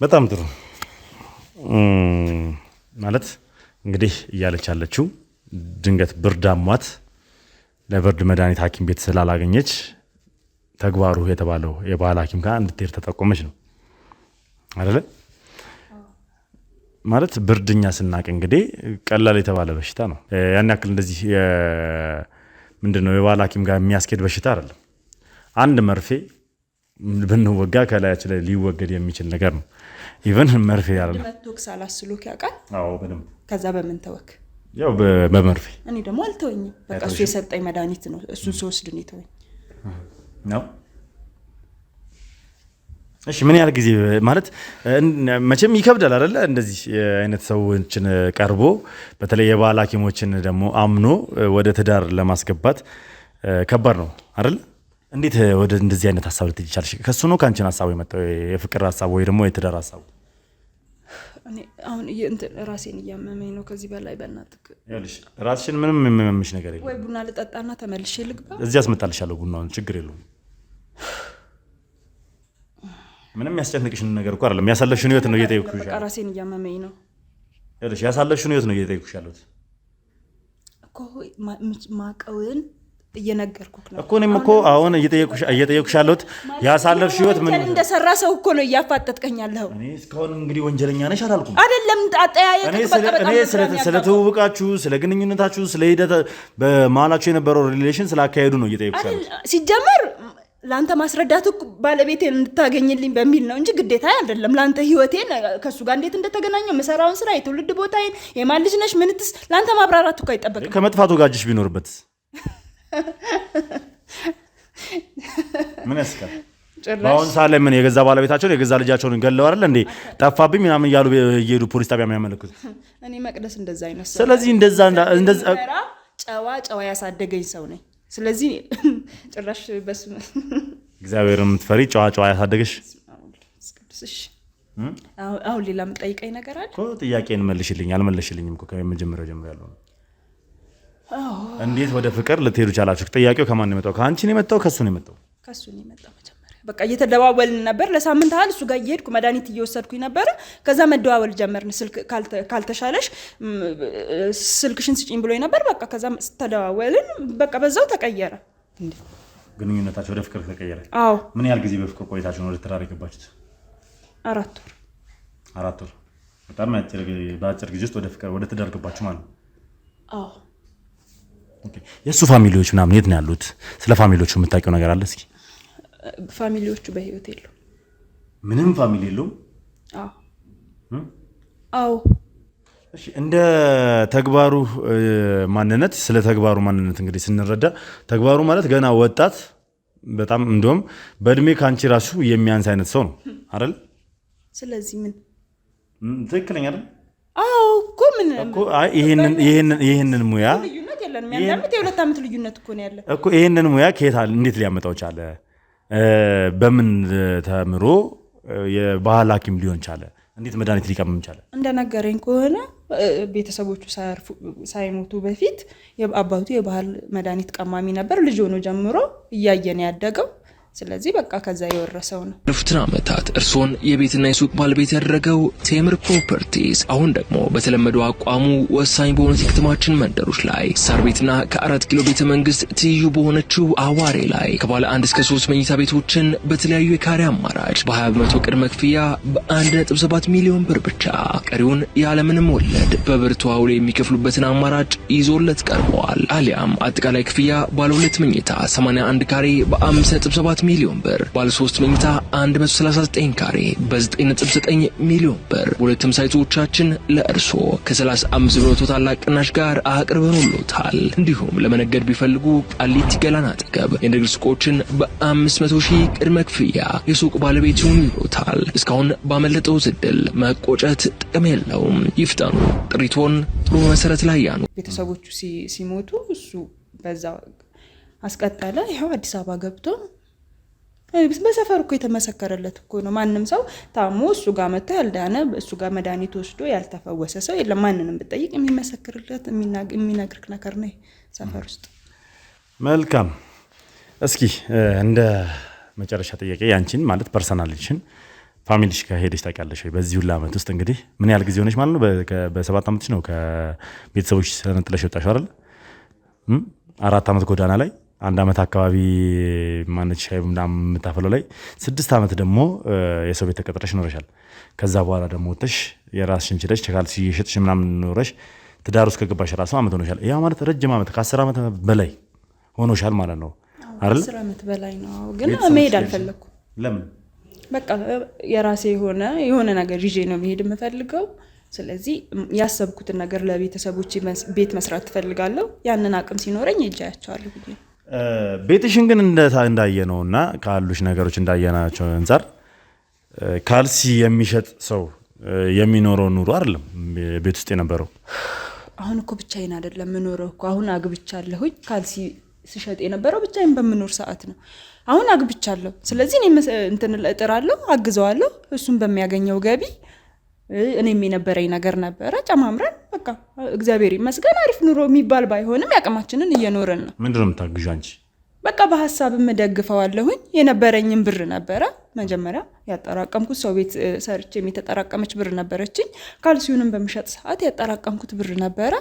በጣም ጥሩ። ማለት እንግዲህ እያለች ያለችው ድንገት ብርድ አሟት ለብርድ መድኃኒት ሐኪም ቤት ስላላገኘች ተግባሩ የተባለው የባህል ሐኪም ጋር እንድትሄድ ተጠቆመች ነው አይደለ? ማለት ብርድኛ ስናቅ እንግዲህ ቀላል የተባለ በሽታ ነው። ያን ያክል እንደዚህ ምንድነው የባህል ሐኪም ጋር የሚያስኬድ በሽታ አይደለም። አንድ መርፌ ብንወጋ ከላያችን ላይ ሊወገድ የሚችል ነገር ነው። ኢቨን መርፌ አይደለም መቶክስ አላስሎክ ያውቃል? አዎ በደንብ። ከዛ በምን ተወክ? ያው በመርፌ። እኔ ደግሞ አልተወኝም። በቃ እሱ የሰጠኝ መድኃኒት ነው። እሱን ስወስድ ነው የተወኝ ነው። እሺ ምን ያህል ጊዜ ማለት መቼም ይከብዳል አይደለ? እንደዚህ አይነት ሰዎችን ቀርቦ በተለይ የባህል ሐኪሞችን ደግሞ አምኖ ወደ ትዳር ለማስገባት ከባድ ነው አይደል? እንዴት ወደ እንደዚህ አይነት ሐሳብ ልትይ ቻልሽ? ከሱ ነው ካንቺን ሐሳቡ የመጣው የፍቅር ሐሳብ ወይ ደግሞ የትዳር ሐሳብ? እኔ አሁን ራሴን እያመመኝ ነው። ከዚህ በላይ በእናትህ ያልሽ ራስሽን ምንም የሚመምሽ ነገር የለም። ወይ ቡና ልጠጣና ተመልሼ ልግባ? እዚህ አስመጣልሻለሁ ቡናውን፣ ችግር የለውም። ምንም ያስጨንቅሽን ነገር እኮ አይደለም። ያሳለፍሽን ህይወት ነው እየጠየቅኩሽ ያለው። ራሴን እያመመኝ ነው ያልሽ ያሳለፍሽን ህይወት ነው እየጠየቅኩሽ ያለው እኮ ማቀውን እየነገርኩክ ነው እኮ። እኔም እኮ አሁን እየጠየቅኩሽ ያለሁት ያሳለፍሽ ህይወት ምን እንደሰራ ሰው እኮ ነው እያፋጠጥከኝ ያለው። እኔ እስካሁን እንግዲህ ወንጀለኛ ነሽ አላልኩም አይደለም። አጠያየቅ እኔ ስለ ትውውቃችሁ፣ ስለ ግንኙነታችሁ፣ ስለ ሂደት በመሀላችሁ የነበረው ሪሌሽን ስላካሄዱ ነው እየጠየቅኩሽ ያለሁት። ሲጀመር ላንተ ማስረዳቱ ባለቤቴን እንድታገኝልኝ በሚል ነው እንጂ ግዴታ አይደለም። ላንተ ህይወቴን ከሱ ጋር እንዴት እንደተገናኘው መሰራውን ስራ የትውልድ ቦታዬን የማን ልጅ ነሽ ምንትስ ላንተ ማብራራቱ እኮ አይጠበቅም። ከመጥፋቱ ጋጅሽ ቢኖርበት ምን ያስካል? በአሁን ሰዓት ላይ ምን የገዛ ባለቤታቸውን የገዛ ልጃቸውን ገለው አይደል እንዴ ጠፋብኝ ምናምን እያሉ እየሄዱ ፖሊስ ጣቢያ የሚያመለክቱት? እኔ መቅደስ እንደዛ አይነት ሰው። ስለዚህ እንደዛ ጨዋ ያሳደገኝ ሰው ነኝ። ስለዚህ ጭራሽ በስመ እግዚአብሔር የምትፈሪ ጨዋ ያሳደገሽ። አሁን ሌላ የምጠይቀኝ ነገር አለ እኮ። ጥያቄን መልሽልኝ። አልመለሽልኝም እኮ ከመጀመሪያው ጀምሮ ያለው ነው። እንዴት ወደ ፍቅር ልትሄዱ ቻላችሁ? ጥያቄው ከማን ነው የመጣው? ከአንቺ ነው የመጣው? ከሱ ነው የመጣው? ከሱ ነው የመጣው። መጀመሪያ በቃ እየተደዋወልን ነበር ለሳምንት ያህል። እሱ ጋር እየሄድኩ መድኃኒት እየወሰድኩኝ ነበር። ከዛ መደዋወል ጀመርን። ስልክ ካልተሻለሽ ስልክሽን ስጪኝ ብሎኝ ነበር። በቃ ከዛ ተደዋወልን። በቃ በዛው ተቀየረ ግንኙነታችሁ፣ ወደ ፍቅር ተቀየረ። አዎ። ምን ያህል ጊዜ በፍቅር ቆይታችሁ ነው ወደ ትዳር የገባችሁት? 4 ወር። 4 ወር። በጣም በአጭር ጊዜ ውስጥ ወደ ትዳር ገባችሁ ማለት ነው? አዎ። የእሱ ፋሚሊዎች ምናምን የት ነው ያሉት? ስለ ፋሚሊዎቹ የምታውቂው ነገር አለ? እስኪ። ፋሚሊዎቹ በህይወት የሉም። ምንም ፋሚሊ የሉም? አዎ። እሺ፣ እንደ ተግባሩ ማንነት፣ ስለ ተግባሩ ማንነት እንግዲህ ስንረዳ ተግባሩ ማለት ገና ወጣት፣ በጣም እንደውም በእድሜ ካንቺ ራሱ የሚያንስ አይነት ሰው ነው አይደል? ስለዚህ ምን ትክክለኛ አይደል? አዎ እኮ ምን እኮ ይሄንን ሙያ ልዩነት የለንም። ያንዳንድ የ2 ዓመት ልዩነት እኮ ነው ያለ እኮ። ይሄንን ሙያ እንዴት ሊያመጣው ቻለ? በምን ተምሮ የባህል ሐኪም ሊሆን ቻለ? እንዴት መድኃኒት ሊቀምም ቻለ? እንደነገረኝ ከሆነ ቤተሰቦቹ ሳይሞቱ በፊት አባቱ የባህል መድኃኒት ቀማሚ ነበር። ልጅ ሆኖ ጀምሮ እያየን ያደገው። ስለዚህ በቃ ከዛ የወረሰው ነው። ለፉትን ዓመታት እርሶን የቤትና የሱቅ ባለቤት ያደረገው ቴምር ፕሮፐርቲስ አሁን ደግሞ በተለመደው አቋሙ ወሳኝ በሆኑት የከተማችን መንደሮች ላይ ሳር ቤትና ከ4 ኪሎ ቤተ መንግስት ትይዩ በሆነችው አዋሬ ላይ ከባለ 1 እስከ 3 መኝታ ቤቶችን በተለያዩ የካሬ አማራጭ በ20% ቅድመ ክፍያ በ1.7 ሚሊዮን ብር ብቻ ቀሪውን ያለምንም ወለድ በብር ተዋውሎ የሚከፍሉበትን አማራጭ ይዞለት ቀርበዋል። አሊያም አጠቃላይ ክፍያ ባለ 2 መኝታ 81 ካሬ በ5.7 ሚሊዮን ብር፣ ባለ 3 መኝታ 139 ካሬ በ9.9 ሚሊዮን ብር ሁለቱም ሳይቶቻችን ለእርሶ ከ35 በመቶ ታላቅ ቅናሽ ጋር አቅርበንልዎታል። እንዲሁም ለመነገድ ቢፈልጉ ቃሊቲ ገላና አጠገብ የንግድ ሱቆችን በ500 ሺህ ቅድመ ክፍያ የሱቅ ባለቤት ይሆኑልዎታል። እስካሁን ባመለጠው ዕድል መቆጨት ጥቅም የለውም። ይፍጠኑ። ጥሪቶን ጥሩ መሰረት ላይ ያኑ። ቤተሰቦቹ ሲሞቱ እሱ በዛ አስቀጠለ። ይሄው አዲስ አበባ ገብቶ በሰፈር እኮ የተመሰከረለት እኮ ነው። ማንም ሰው ታሞ እሱ ጋር መጥቶ ያልዳነ እሱ ጋር መድኃኒት ወስዶ ያልተፈወሰ ሰው የለም። ማንንም ብጠይቅ የሚመሰክርለት የሚነግርክ ነገር ነው ሰፈር ውስጥ። መልካም። እስኪ እንደ መጨረሻ ጥያቄ ያንቺን ማለት ፐርሰናልሽን ፋሚሊሽ ጋር ሄደሽ ታውቂያለሽ ወይ? በዚህ ሁሉ ዓመት ውስጥ እንግዲህ ምን ያህል ጊዜ ሆነሽ ማለት ነው? በ7 ዓመትሽ ነው ከቤተሰቦች ተነጥለሽ ወጣሽው አይደል? 4 ዓመት ጎዳና ላይ፣ 1 ዓመት አካባቢ ማነች ሻይ ምናምን የምታፈለው ላይ፣ 6 ዓመት ደግሞ የሰው ቤት ተቀጥረሽ ኖረሻል። ከዛ በኋላ ደግሞ ወጥተሽ የራስሽን ችለሽ ካልሲ እየሸጥሽ ምናምን ኖረሽ ትዳር ውስጥ ከገባሽ ራሱ ዓመት ሆኖሻል። ያ ማለት ረጅም ዓመት ከ10 ዓመት በላይ ሆኖሻል ማለት ነው አይደል? 10 ዓመት በላይ ነው። ግን መሄድ አልፈለኩም። ለምን? በቃ የራሴ የሆነ ነገር ይዤ ነው መሄድ የምፈልገው። ስለዚህ ያሰብኩትን ነገር ለቤተሰቦቼ ቤት መስራት ትፈልጋለሁ። ያንን አቅም ሲኖረኝ እጃያቸዋለሁ ብዬ ቤትሽን ግን እንዳየነውና ካሉሽ ነገሮች እንዳየናቸው አንፃር ካልሲ የሚሸጥ ሰው የሚኖረው ኑሮ አይደለም ቤት ውስጥ የነበረው። አሁን እኮ ብቻዬን አይደለም የምኖረው እኮ። አሁን አግብቻለሁኝ። ካልሲ ስሸጥ የነበረው ብቻዬን በምኖር ሰዓት ነው። አሁን አግብቻለሁ። ስለዚህ እኔ እንትን እጥራለሁ፣ አግዘዋለሁ። እሱም በሚያገኘው ገቢ እኔም የነበረኝ ነገር ነበረ ጨማምረን በቃ እግዚአብሔር ይመስገን አሪፍ ኑሮ የሚባል ባይሆንም ያቅማችንን እየኖርን ነው። ምንድነው የምታግዢው አንቺ? በቃ በሐሳብም ደግፈዋለሁኝ። የነበረኝም ብር ነበረ መጀመሪያ ያጠራቀምኩት ሰው ቤት ሰርቼም የተጠራቀመች ብር ነበረችኝ። ካልሲውንም በምሸጥ ሰዓት ያጠራቀምኩት ብር ነበረ።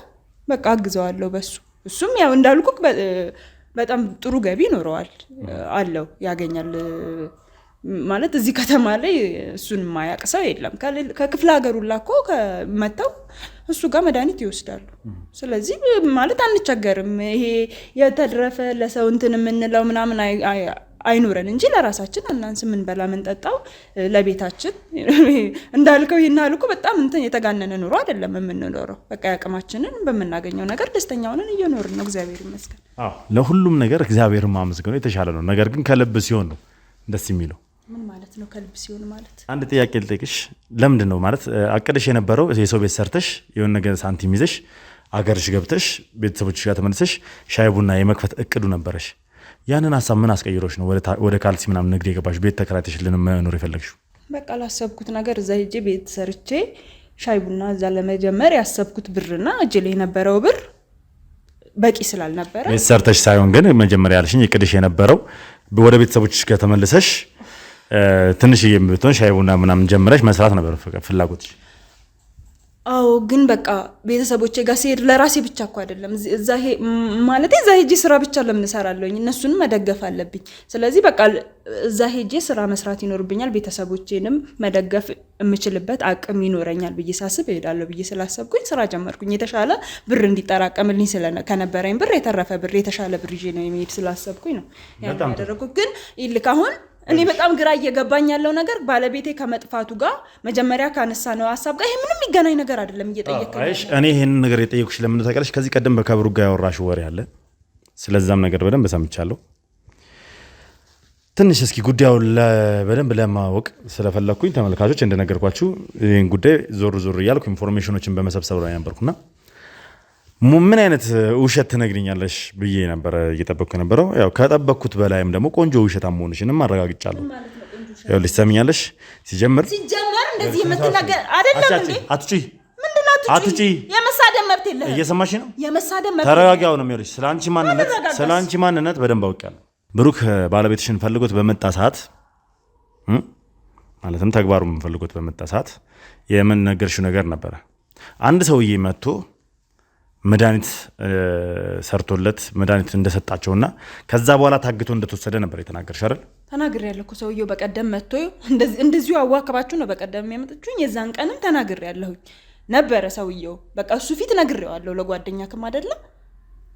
በቃ አግዘዋለሁ በሱ። እሱም ያው እንዳልኩክ በጣም ጥሩ ገቢ ኖረዋል አለው ያገኛል ማለት እዚህ ከተማ ላይ እሱን የማያውቅ ሰው የለም። ከክፍለ ሀገሩ ላኮ ከመተው እሱ ጋር መድኃኒት ይወስዳሉ። ስለዚህ ማለት አንቸገርም። ይሄ የተድረፈ ለሰው እንትን የምንለው ምናምን አይኖረን እንጂ ለራሳችን እናንስ ምን በላ ምን ጠጣው ለቤታችን እንዳልከው ይናልኩ በጣም እንትን የተጋነነ ኑሮ አይደለም የምንኖረው። በቃ ያቅማችንን በመናገኘው ነገር ደስተኛ ሆነን እየኖርን ነው። እግዚአብሔር ይመስገን። ለሁሉም ነገር እግዚአብሔርን ማመስገን የተሻለ ነው። ነገር ግን ከልብ ሲሆን ነው ደስ የሚለው። ምን ማለት ነው ከልብ ሲሆን ማለት? አንድ ጥያቄ ልጠይቅሽ። ለምንድን ነው ማለት አቅደሽ የነበረው የሰው ቤት ሰርተሽ የሆነ ነገር ሳንቲም ይዘሽ አገርሽ ገብተሽ ቤተሰቦችሽ ጋር ተመልሰሽ ሻይ ቡና የመክፈት እቅዱ ነበረሽ? ያንን ሀሳብ ምን አስቀይሮሽ ነው ወደ ካልሲ ምናምን ንግድ የገባሽ? ቤት ተከራይተሽልን መኖር የፈለግሽው? በቃ ላሰብኩት ነገር እዛ ሄጄ ቤት ሰርቼ ሻይ ቡና እዛ ለመጀመር ያሰብኩት ብርና እጅ ላይ የነበረው ብር በቂ ስላልነበረ ቤት ሰርተሽ ሳይሆን ግን መጀመሪያ ያልሽኝ እቅድሽ የነበረው ወደ ቤተሰቦችሽ ጋር ተመልሰሽ ትንሽዬ ብትሆን ሻይ ቡና ምናምን ጀምረሽ መስራት ነበር ፍላጎትሽ? አዎ ግን በቃ ቤተሰቦቼ ጋር ሲሄድ ለራሴ ብቻ እኮ አይደለም እዛ ሄጄ ስራ ብቻ ለምን እሰራለሁኝ? እነሱንም መደገፍ አለብኝ። ስለዚህ በቃ እዛ ሄጄ ስራ መስራት ይኖርብኛል። ቤተሰቦቼንም መደገፍ የምችልበት አቅም ይኖረኛል ብዬ ሳስብ እሄዳለሁ ብዬ ስላሰብኩኝ ስራ ጀመርኩኝ። የተሻለ ብር እንዲጠራቀምልኝ ከነበረኝ ብር የተረፈ ብር የተሻለ ብር ይዤ ነው የሚሄድ ስላሰብኩኝ ነው ያን ያደረኩት። ግን ይልክ አሁን እኔ በጣም ግራ እየገባኝ ያለው ነገር ባለቤቴ ከመጥፋቱ ጋር መጀመሪያ ካነሳ ነው ሐሳብ ጋር ይሄ ምንም የሚገናኝ ነገር አይደለም እየጠየቀኝ። አይሽ እኔ ይሄን ነገር የጠየኩሽ ለምን ታውቂያለሽ? ከዚህ ቀደም በከብሩ ጋር ያወራሽው ወሬ አለ። ስለዛም ነገር በደንብ ሰምቻለሁ። ትንሽ እስኪ ጉዳዩን በደንብ ለማወቅ ስለፈለኩኝ ተመልካቾች እንደነገርኳችሁ ይሄን ጉዳይ ዞር እያልኩ ኢንፎርሜሽኖችን በመሰብሰብ ላይ ነበርኩና ምን አይነት ውሸት ትነግሪኛለሽ ብዬ ነበር እየጠበቅኩ የነበረው። ያው ከጠበቅኩት በላይም ደግሞ ቆንጆ ውሸታም መሆንሽንም አረጋግጫለሁ። ያው ልትሰሚኛለሽ። ሲጀምር እንደዚህ የምትናገር አይደለም እንዴ? አትጪ ምንድነው አትጪ? የመሳደብ መብት የለህም። እየሰማሽ ነው? የመሳደብ መብት ተረጋጊው ነው የሚልሽ። ስለአንቺ ማንነት በደንብ አውቃለሁ። ብሩክ ባለቤትሽን ፈልጎት በመጣ ሰዓት ማለትም ተግባሩን ፈልጎት በመጣ ሰዓት የምን ነገርሽው ነገር ነበረ? አንድ ሰውዬ መጥቶ መድኃኒት ሰርቶለት መድኃኒት እንደሰጣቸውና ከዛ በኋላ ታግቶ እንደተወሰደ ነበር የተናገርሽ አይደል? ተናግሬያለሁ እኮ ሰውዬው በቀደም መጥቶ እንደዚሁ አዋከባችሁ ነው በቀደም የሚያመጣችሁኝ። የዛን ቀንም ተናግሬያለሁኝ ነበረ ሰውዬው። በቃ እሱ ፊት ነግሬዋለሁ ለጓደኛክም አይደለም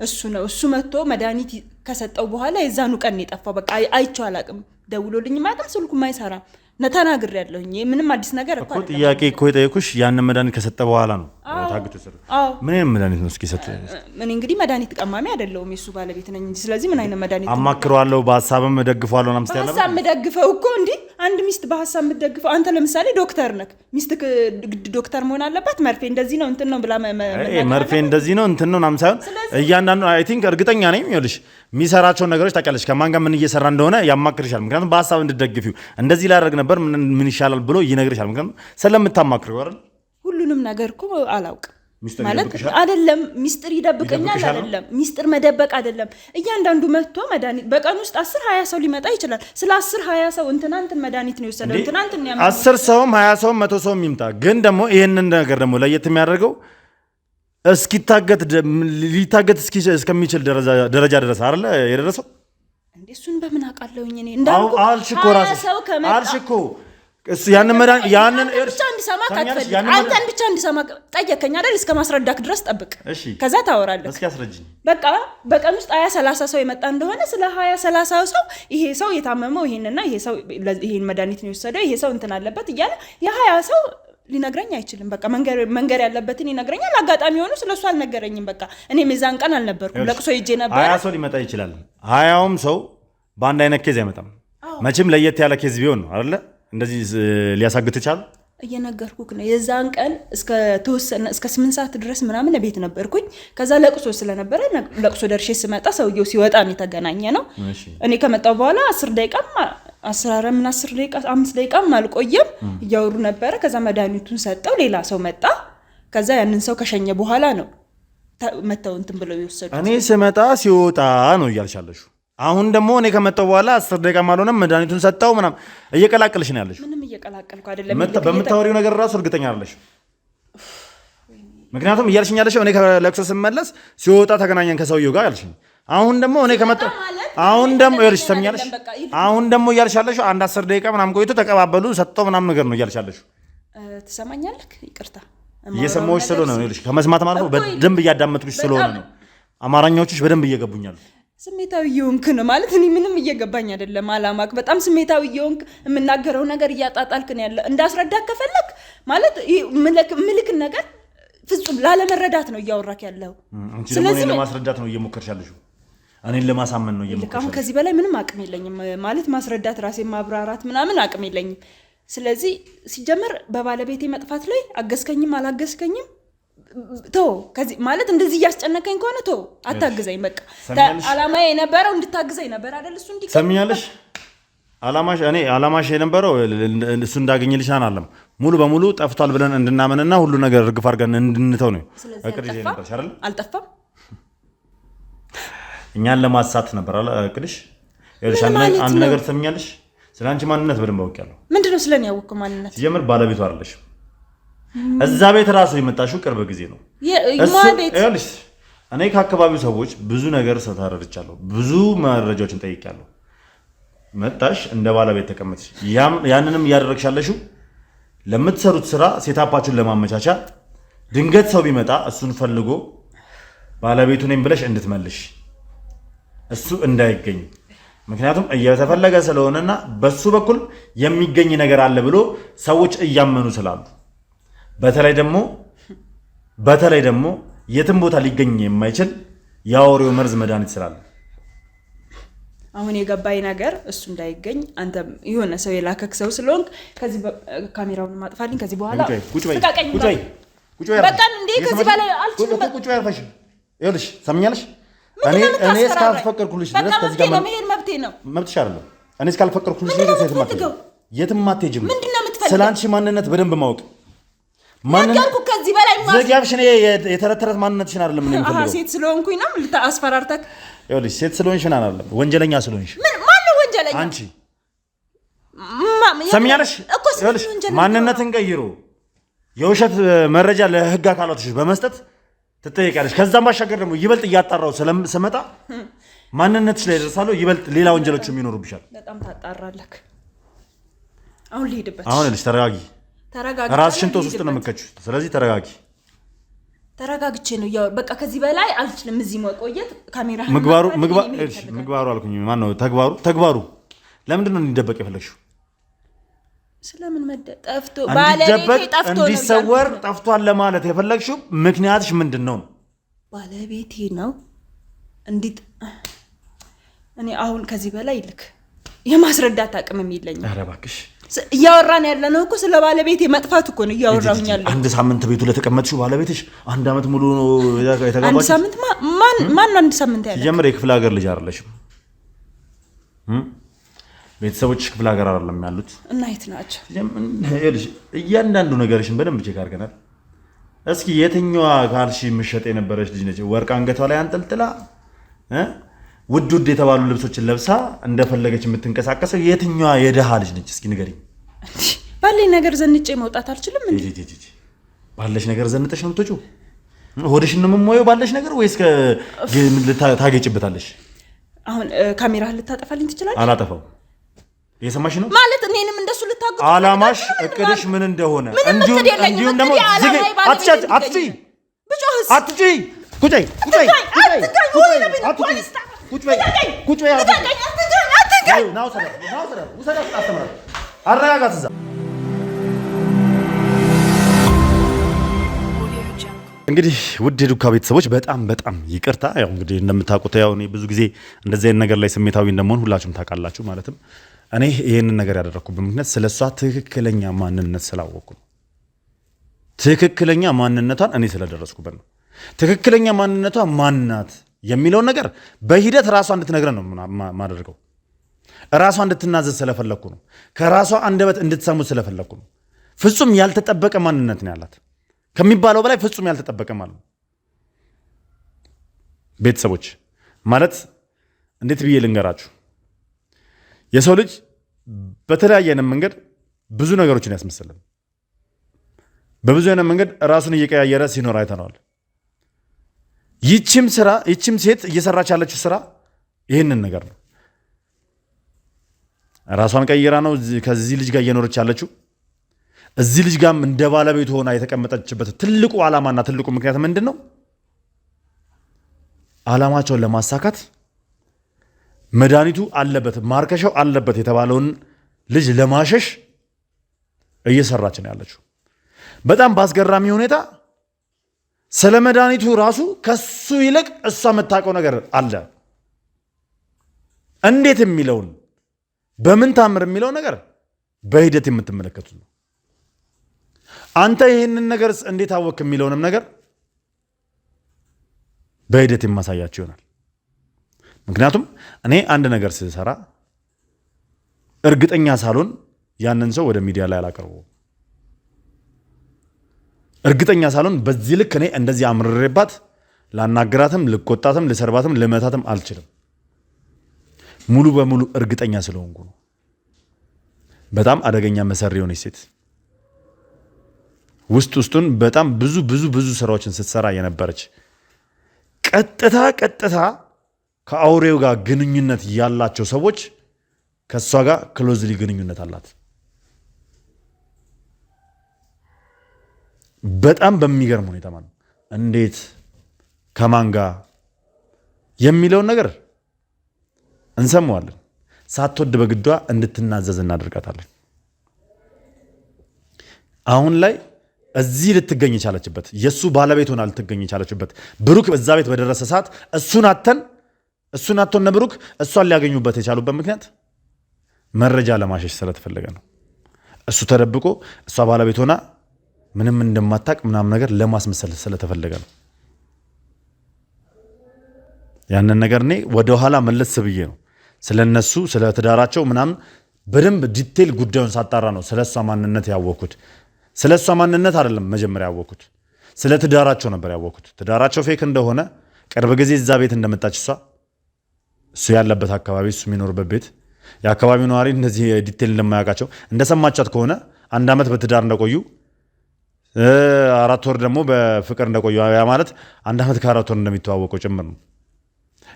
እሱ ነው። እሱ መጥቶ መድኃኒት ከሰጠው በኋላ የዛኑ ቀን የጠፋው። በቃ አይቼው አላውቅም። ደውሎልኝ ማቅም ስልኩም አይሰራም። ነተናግር ያለሁኝ ምንም አዲስ ነገር እኮ ጥያቄ እኮ የጠየኩሽ ያንን መድኃኒት ከሰጠ በኋላ ነው ታግቶ ሰጠ። ምን አይነት መድኃኒት ነው እስኪ ሰጠ? ምን እንግዲህ መድኃኒት ቀማሚ አይደለሁም የሱ ባለቤት ነኝ እንጂ። ስለዚህ ምን አይነት መድኃኒት አማክረዋለሁ፣ በሐሳብም ደግፈዋለሁ ነው ያለው። በሐሳብ መደግፈው እኮ እንዴ አንድ ሚስት በሐሳብ መደግፈው። አንተ ለምሳሌ ዶክተር ነህ፣ ሚስት ዶክተር መሆን አለባት። መርፌ እንደዚህ ነው እንትን ነው ብላ መርፌ እንደዚህ ነው እንትን ነው ምናምን ሳይሆን እያንዳንዱ አይ ቲንክ እርግጠኛ ነኝ ይኸውልሽ የሚሰራቸውን ነገሮች ታውቂያለሽ፣ ከማን ጋር ምን እየሰራ እንደሆነ ያማክርሻል። ምክንያቱም በሐሳብ እንድትደግፊው እንደዚህ ላደርግ ነበር ምን ይሻላል ብሎ ይነግርሻል። ምክንያቱም ስለምታማክሪው አይደል? ሁሉንም ነገር እኮ አላውቅም ማለት አይደለም። ሚስጥር ይደብቀኛል አይደለም፣ ሚስጥር መደበቅ አይደለም። እያንዳንዱ መጥቶ መድኃኒት በቀን ውስጥ 10-20 ሰው ሊመጣ ይችላል። ስለ 10-20 ሰው እንትን መድኃኒት ነው የወሰደው እንትን ያመጣው 10 ሰውም 20 ሰውም 100 ሰውም ይምጣ። ግን ደግሞ ይሄንን ነገር ደግሞ ለየት የሚያደርገው ሊታገት እስከሚችል ደረጃ ድረስ አይደለ የደረሰው። እንዴ እሱን በምን አውቃለሁኝ እኔ? እንዳልኩ አልሽኮ ራስሽ አልሽኮ እሱ ያንን ብቻ እንዲሰማ ካትፈልግ አንተን ብቻ እንዲሰማ ጠየቀኝ አይደል? እስከ ማስረዳክ ድረስ ጠብቅ፣ ከዛ ታወራለህ። እስኪ አስረጅኝ። በቃ በቀን ውስጥ 20-30 ሰው የመጣ እንደሆነ ስለ 20-30 ሰው ይሄ ሰው የታመመው ይሄንና ይሄ ሰው ይሄን መድኃኒት ነው የወሰደው ይሄ ሰው እንትን አለበት እያለ የ20 ሰው ሊነግረኝ አይችልም። በቃ መንገር ያለበትን ይነግረኛል። አጋጣሚ ሆኖ ስለሱ አልነገረኝም። በቃ እኔ ሜዛን ቀን አልነበርኩም፣ ለቅሶ ሄጄ ነበር። 20 ሰው ሊመጣ ይችላል። 20ውም ሰው በአንድ አይነት ኬዝ አይመጣም። መቼም ለየት ያለ ኬዝ ቢሆን ነው አይደለ እንደዚህ ሊያሳግት ይቻላል። እየነገርኩክ ነው። የዛን ቀን እስከ 8 ሰዓት ድረስ ምናምን ቤት ነበርኩኝ። ከዛ ለቅሶ ስለነበረ ለቅሶ ደርሼ ስመጣ ሰውየው ሲወጣ ነው የተገናኘ ነው። እኔ ከመጣው በኋላ 10 ደቂቃም 5 ደቂቃም አልቆየም እያወሩ ነበረ። ከዛ መድኃኒቱን ሰጠው፣ ሌላ ሰው መጣ። ከዛ ያንን ሰው ከሸኘ በኋላ ነው መተው እንትን ብለው ይወሰዱት። እኔ ስመጣ ሲወጣ ነው እያልሻለሽ። አሁን ደግሞ እኔ ከመጣው በኋላ 10 ደቂቃ አልሆነም መድኃኒቱን ሰጠው ምናምን እየቀላቀልሽ ነው ያለሽ። ምንም እየቀላቀልኩ አይደለም። በምታወሪው ነገር ራሱ እርግጠኛ አይደለሽ። ምክንያቱም እያልሽኝ ያለሽ እኔ ከለቅሶ ስመለስ ሲወጣ ተገናኘን ከሰውየው ጋር ያልሽኝ። አሁን ደግሞ እኔ ከመጣው አሁን ደግሞ ይልሽ ሰምኛለሽ። አሁን ደግሞ እያልሽ ያለሽ አንድ 10 ደቂቃ ምናምን ቆይቶ ተቀባበሉ ሰጠው ምናምን ነገር ነው እያልሽ ያለሽ። ትሰማኛለህ? ይቅርታ እየሰማሁሽ ስለሆነ ነው ይልሽ። ከመስማት ማለት ነው በደንብ እያዳመጥኩሽ ስለሆነ ነው። አማርኛዎችሽ በደንብ እየገቡኛል። ስሜታዊ እየሆንክ ነው ማለት እኔ ምንም እየገባኝ አይደለም። አላማክ በጣም ስሜታዊ እየሆንክ የምናገረው ነገር እያጣጣልክ ነው ያለ። እንዳስረዳክ ከፈለክ ማለት ምልክ ነገር ፍጹም ላለመረዳት ነው እያወራክ ያለው። ስለዚህ ለማስረዳት ነው እየሞከርሽ ያለሽው። እኔን ለማሳመን ነው እየሞከርሽ። አሁን ከዚህ በላይ ምንም አቅም የለኝም ማለት ማስረዳት፣ ራሴን ማብራራት ምናምን አቅም የለኝም። ስለዚህ ሲጀመር በባለቤቴ መጥፋት ላይ አገዝከኝም አላገዝከኝም ቶ ከዚህ ማለት እንደዚህ እያስጨነቀኝ ከሆነ ቶ አታግዘኝ። በቃ አላማዬ የነበረው እንድታግዘኝ ነበር አይደል? እሱ እንዲህ ሰምኛለሽ። አላማሽ የነበረው እሱ እንዳገኝልሽ አናለም ሙሉ በሙሉ ጠፍቷል ብለን እንድናመንና ሁሉ ነገር እርግፍ አድርገን እንድንተው ነው እቅድሽ ነበር አይደል? አልጠፋም። እኛን ለማሳት ነበር እቅድሽ። አንድ ነገር ሰምኛለሽ። ስለአንቺ ማንነት በደንብ አውቄያለሁ። ምንድነው ስለኔ ያወቅኩ ማንነት? ሲጀምር ባለቤቱ አይደለሽ። እዛ ቤት ራሱ የመጣሽው ቅርብ ጊዜ ነው። ይኸውልሽ እኔ ከአካባቢው ሰዎች ብዙ ነገር ተረድቻለሁ፣ ብዙ መረጃዎችን ጠይቄያለሁ። መጣሽ እንደ ባለቤት ተቀመጥሽ። ያንንም እያደረግሽ ያለሽው ለምትሰሩት ስራ ሴታፓችሁን ለማመቻቻ ድንገት ሰው ቢመጣ እሱን ፈልጎ ባለቤቱ ነኝ ብለሽ እንድትመልሽ እሱ እንዳይገኝ። ምክንያቱም እየተፈለገ ስለሆነና በሱ በኩል የሚገኝ ነገር አለ ብሎ ሰዎች እያመኑ ስላሉ በተለይ ደግሞ የትም ቦታ ሊገኝ የማይችል የአውሬው መርዝ መድኃኒት ስላለ አሁን የገባኝ ነገር እሱ እንዳይገኝ አንተ የሆነ ሰው የላከክ ሰው ስለሆንክ ከዚህ ካሜራውን ማጥፋልኝ። ከዚህ በኋላ ቁጭ በይ በቃ እንዴ ከዚህ በላይ አልችልም። ቁጭ በይ አርፈሽ። ይኸውልሽ ሰምኛለሽ። እኔ እስካልፈቀድኩልሽ ድረስ ከዚህ ጋር መሄድ መብቴ ነው። መብትሽ አይደለም። እኔ እስካልፈቀድኩልሽ ድረስ የትም አትሄጂም። ስለአንቺ ማንነት በደንብ ማወቅ ነገርኩ። ከዚህ በላይ ዘጋብሽ ነው የተረተረት ማንነትሽን አይደለም ምን የምፈልገው። ሴት ስለሆንኩኝ ነው ልታስፈራርተክ። ይኸውልሽ ሴት ስለሆንሽ አይደለም ወንጀለኛ ስለሆንሽ። ማን ነው ወንጀለኛ? አንቺ ሰምኛለሽ። ይኸውልሽ ማንነትን ቀይሮ የውሸት መረጃ ለህግ አካላቶች በመስጠት ትጠይቂያለሽ። ከዛም ባሻገር ደግሞ ይበልጥ እያጣራው ስመጣ ማንነትሽ ላይ ደርሳለሁ። ይበልጥ ሌላ ወንጀሎችም ይኖሩብሻል። በጣም ታጣራለክ። አሁን ልሄድበት። አሁን ልጅ ተረጋጊ። ራስሽን ጦስ ውስጥ ነው የምትከቺው። ስለዚህ ተረጋጊ። ተረጋግቼ ነው በቃ ከዚህ በላይ አልችልም እዚህ መቆየት ካሜራ ምግባሩ አልኩኝ ማን ነው ተግባሩ ለምንድን ነው እንዲደበቅ የፈለግሽው ስለምን ጠፍቶ ባለቤቴ ጠፍቶ ነው እንዲሰወር ጠፍቷል ለማለት የፈለግሽው ምክንያትሽ ምንድነው ባለቤቴ ነው እንዴት እኔ አሁን ከዚህ በላይ ልክ የማስረዳት አቅምም የለኝም ኧረ እባክሽ እያወራን ያለነው እኮ ስለ ባለቤቴ መጥፋት እኮ ነው እያወራሁኝ ያለው አንድ ሳምንት ቤቱ ለተቀመጥሽው ባለቤትሽ አንድ አመት ሙሉ የተጋባችሁ አንድ ሳምንት ማን አንድ ሳምንት ያለ ጀምር የክፍለ ሀገር ልጅ አይደለሽም ቤተሰቦችሽ ክፍለ ሀገር አይደለም ያሉት እና የት ናቸው እያንዳንዱ ነገርሽን በደንብ ቼክ አድርገናል እስኪ የትኛዋ ካልሽ ምሸጥ የነበረች ልጅ ነች ወርቅ አንገቷ ላይ አንጠልጥላ ውድ የተባሉ ልብሶችን ለብሳ እንደፈለገች የምትንቀሳቀሰው የትኛዋ የደሃ ልጅ ነች እስኪ ንገሪኝ ባለኝ ነገር ዘንጬ መውጣት አልችልም እንዴ ባለሽ ነገር ዘንጠሽ ነው የምትወጪው ሆድሽን ነው የምሞየው ባለሽ ነገር ወይስ ታገጭበታለሽ አሁን ካሜራ ልታጠፋልኝ ትችላለሽ አላጠፋው የሰማሽ ነው ማለት እኔንም እንደሱ ልታገጭ አላማሽ እቅድሽ ምን እንደሆነ እንዲሁም ደግሞ አትጪ ቁጭይ አረጋጋት እዛ እንግዲህ ውድ የዱካ ቤተሰቦች በጣም ይቅርታ ያው እንግዲህ እንደምታውቁት ያው እኔ ብዙ ጊዜ እንደዚህ አይነት ነገር ላይ ስሜታዊ እንደምሆን ሁላችሁም ታውቃላችሁ ማለትም እኔ ይሄንን ነገር ያደረኩበት ምክንያት ስለሷ ትክክለኛ ማንነት ስላወቅኩ ነው ትክክለኛ ማንነቷን እኔ ስለደረስኩበት ነው ትክክለኛ ማንነቷ ማንናት የሚለው ነገር በሂደት ራሷ እንድትነግረን ነው ማደርገው ራሷ እንድትናዘዝ ስለፈለኩ ነው ከራሷ አንደበት እንድትሰሙት ስለፈለኩ ነው ፍጹም ያልተጠበቀ ማንነት ነው ያላት ከሚባለው በላይ ፍጹም ያልተጠበቀ ማለት ነው ቤተሰቦች ማለት እንዴት ብዬ ልንገራችሁ የሰው ልጅ በተለያየ መንገድ ብዙ ነገሮችን ያስመስላል በብዙ አይነት መንገድ ራሱን እየቀያየረ ሲኖር አይተናል ይችም ሴት እየሰራች ያለችው ስራ ይሄንን ነገር ነው ራሷን ቀይራ ነው ከዚህ ልጅ ጋር እየኖረች ያለችው እዚህ ልጅ ጋርም እንደ ባለቤት ሆና የተቀመጠችበት ትልቁ ዓላማና ትልቁ ምክንያት ምንድነው ዓላማቸውን ለማሳካት መድኃኒቱ አለበት ማርከሻው አለበት የተባለውን ልጅ ለማሸሽ እየሰራች ነው ያለችው በጣም ባስገራሚ ሁኔታ ስለ መድኃኒቱ ራሱ ከሱ ይልቅ እሷ የምታውቀው ነገር አለ እንዴት የሚለውን በምን ታምር የሚለው ነገር በሂደት የምትመለከቱት ነው አንተ ይሄንን ነገር እንዴት አወቅ የሚለውንም ነገር በሂደት የማሳያችሁ ይሆናል ምክንያቱም እኔ አንድ ነገር ስሰራ እርግጠኛ ሳልሆን ያንን ሰው ወደ ሚዲያ ላይ አላቀርበውም እርግጠኛ ሳልሆን በዚህ ልክ እኔ እንደዚህ አምርሬባት ላናግራትም ልቆጣትም ልሰርባትም ልመታትም አልችልም ሙሉ በሙሉ እርግጠኛ ስለሆንኩ ነው በጣም አደገኛ መሰሪ የሆነች ሴት ውስጡን በጣም ብዙ ስራዎችን ስትሰራ የነበረች ቀጥታ ከአውሬው ጋር ግንኙነት ያላቸው ሰዎች ከሷ ጋር ክሎዝሊ ግንኙነት አላት በጣም በሚገርም ሁኔታ ማለት እንዴት ከማን ጋር የሚለውን ነገር እንሰማዋለን ሳትወድ በግዷ እንድትናዘዝ እናደርጋታለን አሁን ላይ እዚህ ልትገኝ የቻለችበት የሱ ባለቤት ሆና ልትገኝ የቻለችበት ብሩክ በዛ ቤት በደረሰ ሰዓት እሱን አጥቶን ብሩክ እሷን ሊያገኙበት የቻሉበት ምክንያት መረጃ ለማሸሽ ስለተፈለገ ነው እሱ ተደብቆ እሷ ባለቤት ሆና ምንም እንደማታቅ ምናም ነገር ለማስመሰል ስለተፈለገ ነው ያንን ነገር እኔ ወደ ኋላ መለስ ብዬ ነው ስለነሱ ስለ ትዳራቸው ምናም በደንብ ዲቴል ጉዳዩን ሳጣራ ነው ስለሷ ማንነት ያወኩት ስለሷ ማንነት አይደለም መጀመሪያ ያወኩት ስለ ትዳራቸው ነበር ያወኩት ትዳራቸው ፌክ እንደሆነ ቅርብ ጊዜ እዛ ቤት እንደመጣች እሱ ያለበት አካባቢ እሱ የሚኖርበት ቤት የአካባቢው ነዋሪ እንደዚህ ዲቴል እንደማያውቃቸው እንደሰማቻት ከሆነ አንድ አመት በትዳር እንደቆዩ 4 ወር ደግሞ በፍቅር እንደቆዩ ያ ማለት አንድ አመት ከ4 ወር እንደሚተዋወቁ ጭምር ነው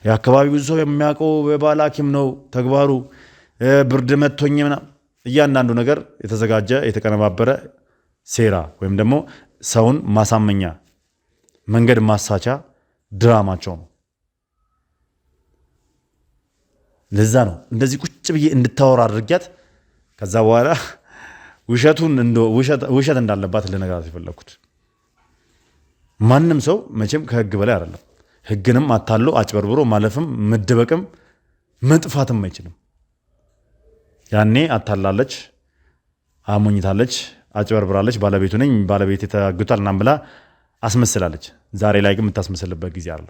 የአካባቢው ብዙ ሰው የሚያውቀው በባለ ሐኪም ነው ተግባሩ ብርድ መቶኝ ምናምን እያንዳንዱ ነገር የተዘጋጀ የተቀነባበረ ሴራ ወይም ደግሞ ሰውን ማሳመኛ መንገድ ማሳቻ ድራማቸው ነው። ለዛ ነው እንደዚህ ቁጭ ብዬ እንድታወራ አድርጊያት ከዛ በኋላ ውሸት እንዳለባት ልነግራት የፈለኩት። ማንም ሰው መቼም ከህግ በላይ አይደለም። ህግንም አታሎ አጭበርብሮ ማለፍም መደበቅም መጥፋትም አይችልም። ያኔ አታላለች፣ አሞኝታለች፣ አጭበርብራለች፣ ባለቤቱ ነኝ ባለቤቴ ተጋግቷል እናም ብላ አስመስላለች። ዛሬ ላይ ግን የምታስመስልበት ጊዜ አለ።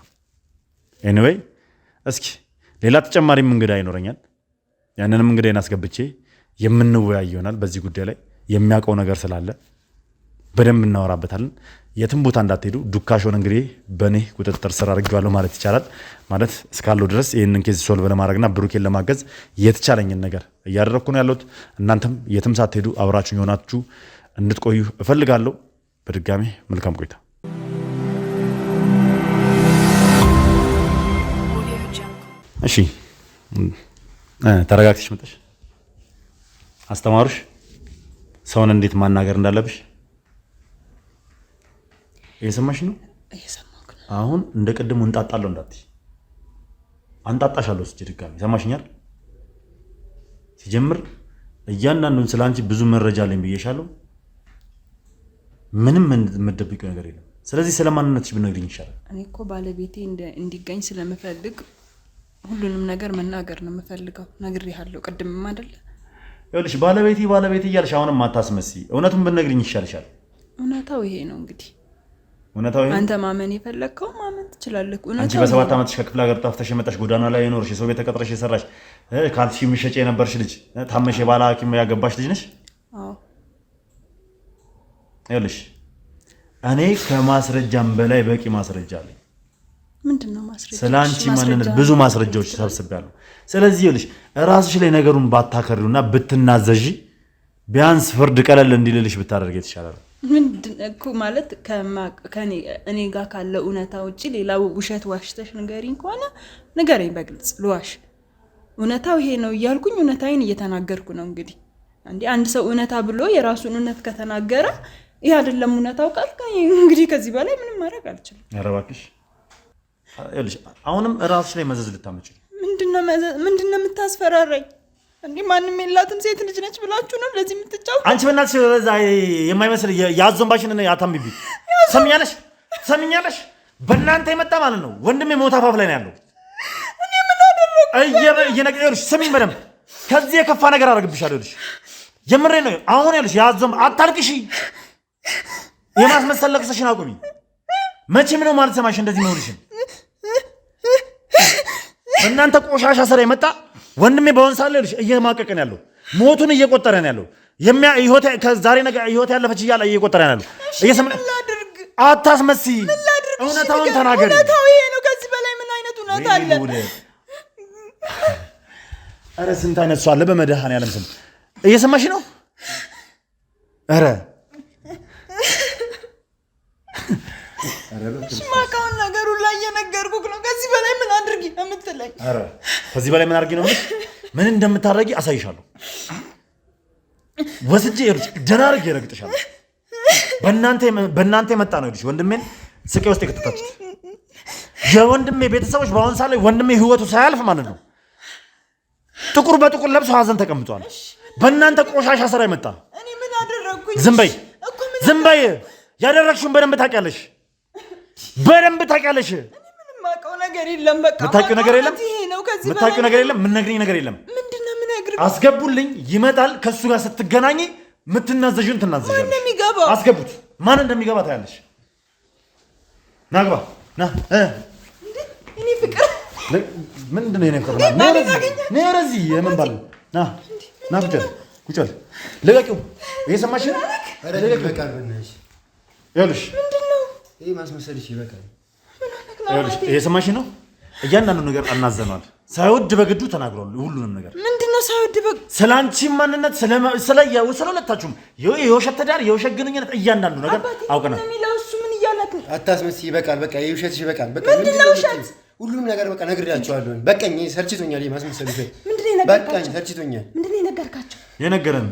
ኤኒዌይ እስኪ ሌላ ተጨማሪም እንግዳ ይኖረኛል። ያንንም እንግዳዬን አስገብቼ የምንወያይ ይሆናል። በዚህ ጉዳይ ላይ የሚያውቀው ነገር ስላለ በደንብ እናወራበታለን። የትም ቦታ እንዳትሄዱ። ዱካሾን እንግዲህ በእኔ ቁጥጥር ስር አድርጌዋለሁ ማለት ይቻላል። ማለት እስካለው ድረስ ይህንን ኬዝ ሶልቭ ለማድረግና ብሩኬን ለማገዝ የተቻለኝን ነገር እያደረግኩ ነው ያለሁት። እናንተም የትም ሳትሄዱ አብራችሁ የሆናችሁ እንድትቆዩ እፈልጋለሁ። በድጋሚ መልካም ቆይታ። እሺ ተረጋግተሽ መጣሽ። አስተማሩሽ ሰውን እንዴት ማናገር እንዳለብሽ እየሰማሽ ነው? እየሰማሁህ ነው። አሁን እንደ ቅድሙ እንጣጣለሁ እንዳትይ። አንጣጣሻለሁ እስኪ ድጋሚ ሰማሽኛል? ሲጀምር እያንዳንዱን ስላንቺ ብዙ መረጃ አለኝ ብዬሻለሁ። ምንም የምትደብቂው ነገር የለም። ስለዚህ ስለማንነትሽ ብትነግሪኝ ይሻላል። እኔ እኮ ባለቤቴ እንዲገኝ ስለምፈልግ ሁሉንም ነገር መናገር ነው የምፈልገው። ነግሬሃለሁ ቅድምም አይደለ? ይኸውልሽ ባለቤቴ እያልሽ አሁንም አታስመስይ። እውነቱን ብትነግሪኝ ይሻልሻል። እውነታው ይሄ ነው እንግዲህ። እውነታው ይሄ አንተ ማመን የፈለግከው ማመን ትችላለህ። አንቺ በ7 ዓመትሽ ከክፍለ ሀገር ጠፍተሽ የመጣሽ ጎዳና ላይ የኖርሽ የሰው ቤት ተቀጥረሽ የሰራሽ ካልሲ ምሸጭ የነበርሽ ልጅ ታመሽ የባለ ሐኪም ያገባሽ ልጅ ነሽ። አዎ ይኸውልሽ እኔ ከማስረጃም በላይ በቂ ማስረጃ አለኝ። ምንድነው ማስረጃ? ስላንቺ ማንነት ብዙ ማስረጃዎች ሰብስቤያለሁ። ስለዚህ ይኸውልሽ ራስሽ ላይ ነገሩን ባታከሪውና ብትናዘዢ ቢያንስ ፍርድ ቀለል እንዲልልሽ ብታደርግ የተሻለ ነው። ምንድነው ማለት እኔ ጋር ካለ እውነታ ውጪ ሌላ ውሸት ዋሽተሽ ንገሪኝ ከሆነ ንገረኝ በግልጽ ልዋሽ። እውነታው ይሄ ነው እያልኩኝ እውነታዬን እየተናገርኩ ነው። እንግዲህ አንድ ሰው እውነታ ብሎ የራሱን እውነት ከተናገረ ይሄ አይደለም እውነታው ቃል እንግዲህ ከዚህ በላይ ምንም ማድረግ አልችልም። ኧረ እባክሽ ይኸውልሽ አሁንም ራስሽ ላይ መዘዝ ልታመጪ ምንድነው የምታስፈራራኝ? እንዴ ማንም የላትም ሴት ልጅ ነች ብላችሁ ነው ለዚህ የምትጫወቱ? አንቺ በእናትሽ በዛ የማይመስል ያዞንባሽን አታምቢ። ሰምኛለሽ? በእናንተ የመጣ ማለት ነው። ወንድሜ ሞት አፋፍ ላይ ነው ያለው። እኔ ምን አደረኩ? እየነገርኩሽ ስሚኝ በደምብ። ከዚህ የከፋ ነገር አደርግብሻለሁ። ይኸውልሽ የምሬን ነው። አሁን ይኸውልሽ ያዞን አታልቅሺ። የማስመሰል ለቅሶሽን አቁሚ። መቼም ነው ማለት ሰማሽ እንደዚህ መሆንሽን። እናንተ ቆሻሻ ስራ የመጣ ወንድሜ በሆን ሳለ ልጅ እየማቀቀን ያለው ሞቱን እየቆጠረን ያለው ከዛሬ ነገ ህይወት ያለፈች እያለ እየቆጠረን ያለው አታስመሲ። እውነታውን ተናገሪ። እውነታው ይሄ ነው። ከዚህ በላይ ምን አይነት እውነት አለ? ኧረ ስንት አይነት ሰው አለ በመድኃኔዓለም ስም። እየሰማሽ ነው? ኧረ ሽማቃውን ነገሩ ላይ እየነገርኩህ ነው። ከዚህ በላይ ምን አድርጊ ነው የምትለኝ? ኧረ ከዚህ በላይ ምን አድርጊ ነው የምልሽ? ምን እንደምታደርጊ አሳይሻለሁ። ወስጄ ደህና አድርጌ እረግጥሻለሁ። በእናንተ የመጣ ነው ልጅ ወንድሜን ስቄ ውስጥ የከተታችሁት። የወንድሜ ቤተሰቦች በአሁን ሰዓት ላይ ወንድሜ ህይወቱ ሳያልፍ ማለት ነው ጥቁር በጥቁር ለብሶ ሀዘን ተቀምጧል። በእናንተ ቆሻሻ ስራ የመጣ እኔ ምን አደረግኩኝ? ዝም በይ። ያደረግሽውን በደንብ ታውቂያለሽ። በደንብ ታውቂያለሽ። ምንም ማውቀው ነገር የለም። በቃ የምታውቂው ነገር የለም። ይሄ ነው። ከዚህ የምታውቂው ነገር የለም። የምትነግሪኝ ነገር የለም። ምንድነው የምነግርህ? አስገቡልኝ። ይመጣል። ከሱ ጋር ስትገናኝ የምትናዘዡን ትናዘዣለሽ። ማን እንደሚገባው አስገቡት። ማን እንደሚገባ ታያለሽ። ናግባ ና እኔ ፍቅር ምንድን ነው የኔ ፍቅር? ና ወደዚህ የምን ባል ና ቁጭ በል። ልቀቂው። እየሰማሽ ነው? ይበቃል። በእናትሽ ይኸውልሽ ይሄ ማስመሰልሽ ይበቃል። ይኸውልሽ እየሰማሽ ነው? እያንዳንዱ ነገር አናዘነዋል። ሳይወድ በግዱ ተናግሯል። ሁሉንም ነገር ምንድነው ሳይወድ በግዱ? ስለ አንቺ ማንነት ስለ ሁለታችሁም የውሸት ትዳር የውሸት ግንኙነት እያንዳንዱ ነገር አውቀናል። እሱ ምን እያላት ነው? አታስመስይ። ይበቃል። በቃ ይሄ ውሸትሽ ይበቃል። በቃ ምንድነው ውሸት? ሁሉም ነገር በቃ ነግሬያቸዋለሁ። በቃኝ፣ ሰልችቶኛል። ይሄ ማስመሰል ውሸት በቃኝ፣ ሰልችቶኛል። ምንድነው የነገርካቸው? የነገረን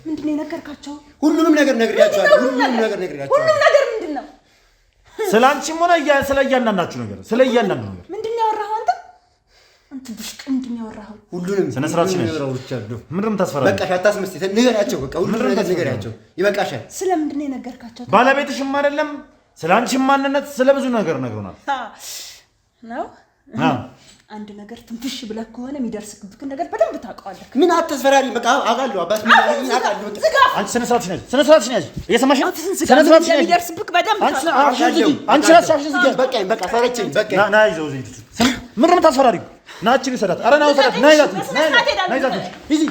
ምንድነው የነገርካቸው? ሁሉንም ነገር ነግሬያቸዋለሁ። ሁሉንም ነገር ነግሬያቸዋለሁ። ሁሉም ነገር ምንድነው? ስላንቺም ሆነ ስለ እያንዳንዳችሁ ነገር ስለ እያንዳንዱ ነገር ምንድን ነው ያወራኸው አንተ? አንተ ብሽቅ ምንድን ነው ያወራኸው? ሁሉንም ስነ ስርዓት ነሽ። ምንድን ታስፈራለሽ? በቃ አታስመስይ። ንገሪያቸው፣ በቃ ሁሉንም ነገር ንገሪያቸው። ይበቃሻል። ስለምንድን ነው የነገርካቸው? ባለቤትሽም አይደለም ስለ አንቺም ማንነት ስለ ብዙ ነገር ነግሮናል ነው። አንድ ነገር ትንፍሽ ብለህ ከሆነ የሚደርስብህ ነገር በደንብ ታውቀዋለህ። ምን አታስፈራሪ። በቃ አውቃለሁ። አባስ ምን አውቃለሁ። አንቺ ስነ ስርዓት ነሽ። ስነ ስርዓት ነሽ። እየሰማሽ ነው? ስነ ስርዓት ነሽ። የሚደርስብህ በደንብ አንቺ ራስሽ ዝጊ። በቃኝ፣ በቃ ፈረችኝ። በቃኝ። ና ይዘው ምንድን ነው የምታስፈራሪው? ና እቺ ልሰዳት። ኧረ ና ውሰዳት። ና ይዛት። ና ይዛት። ይዚ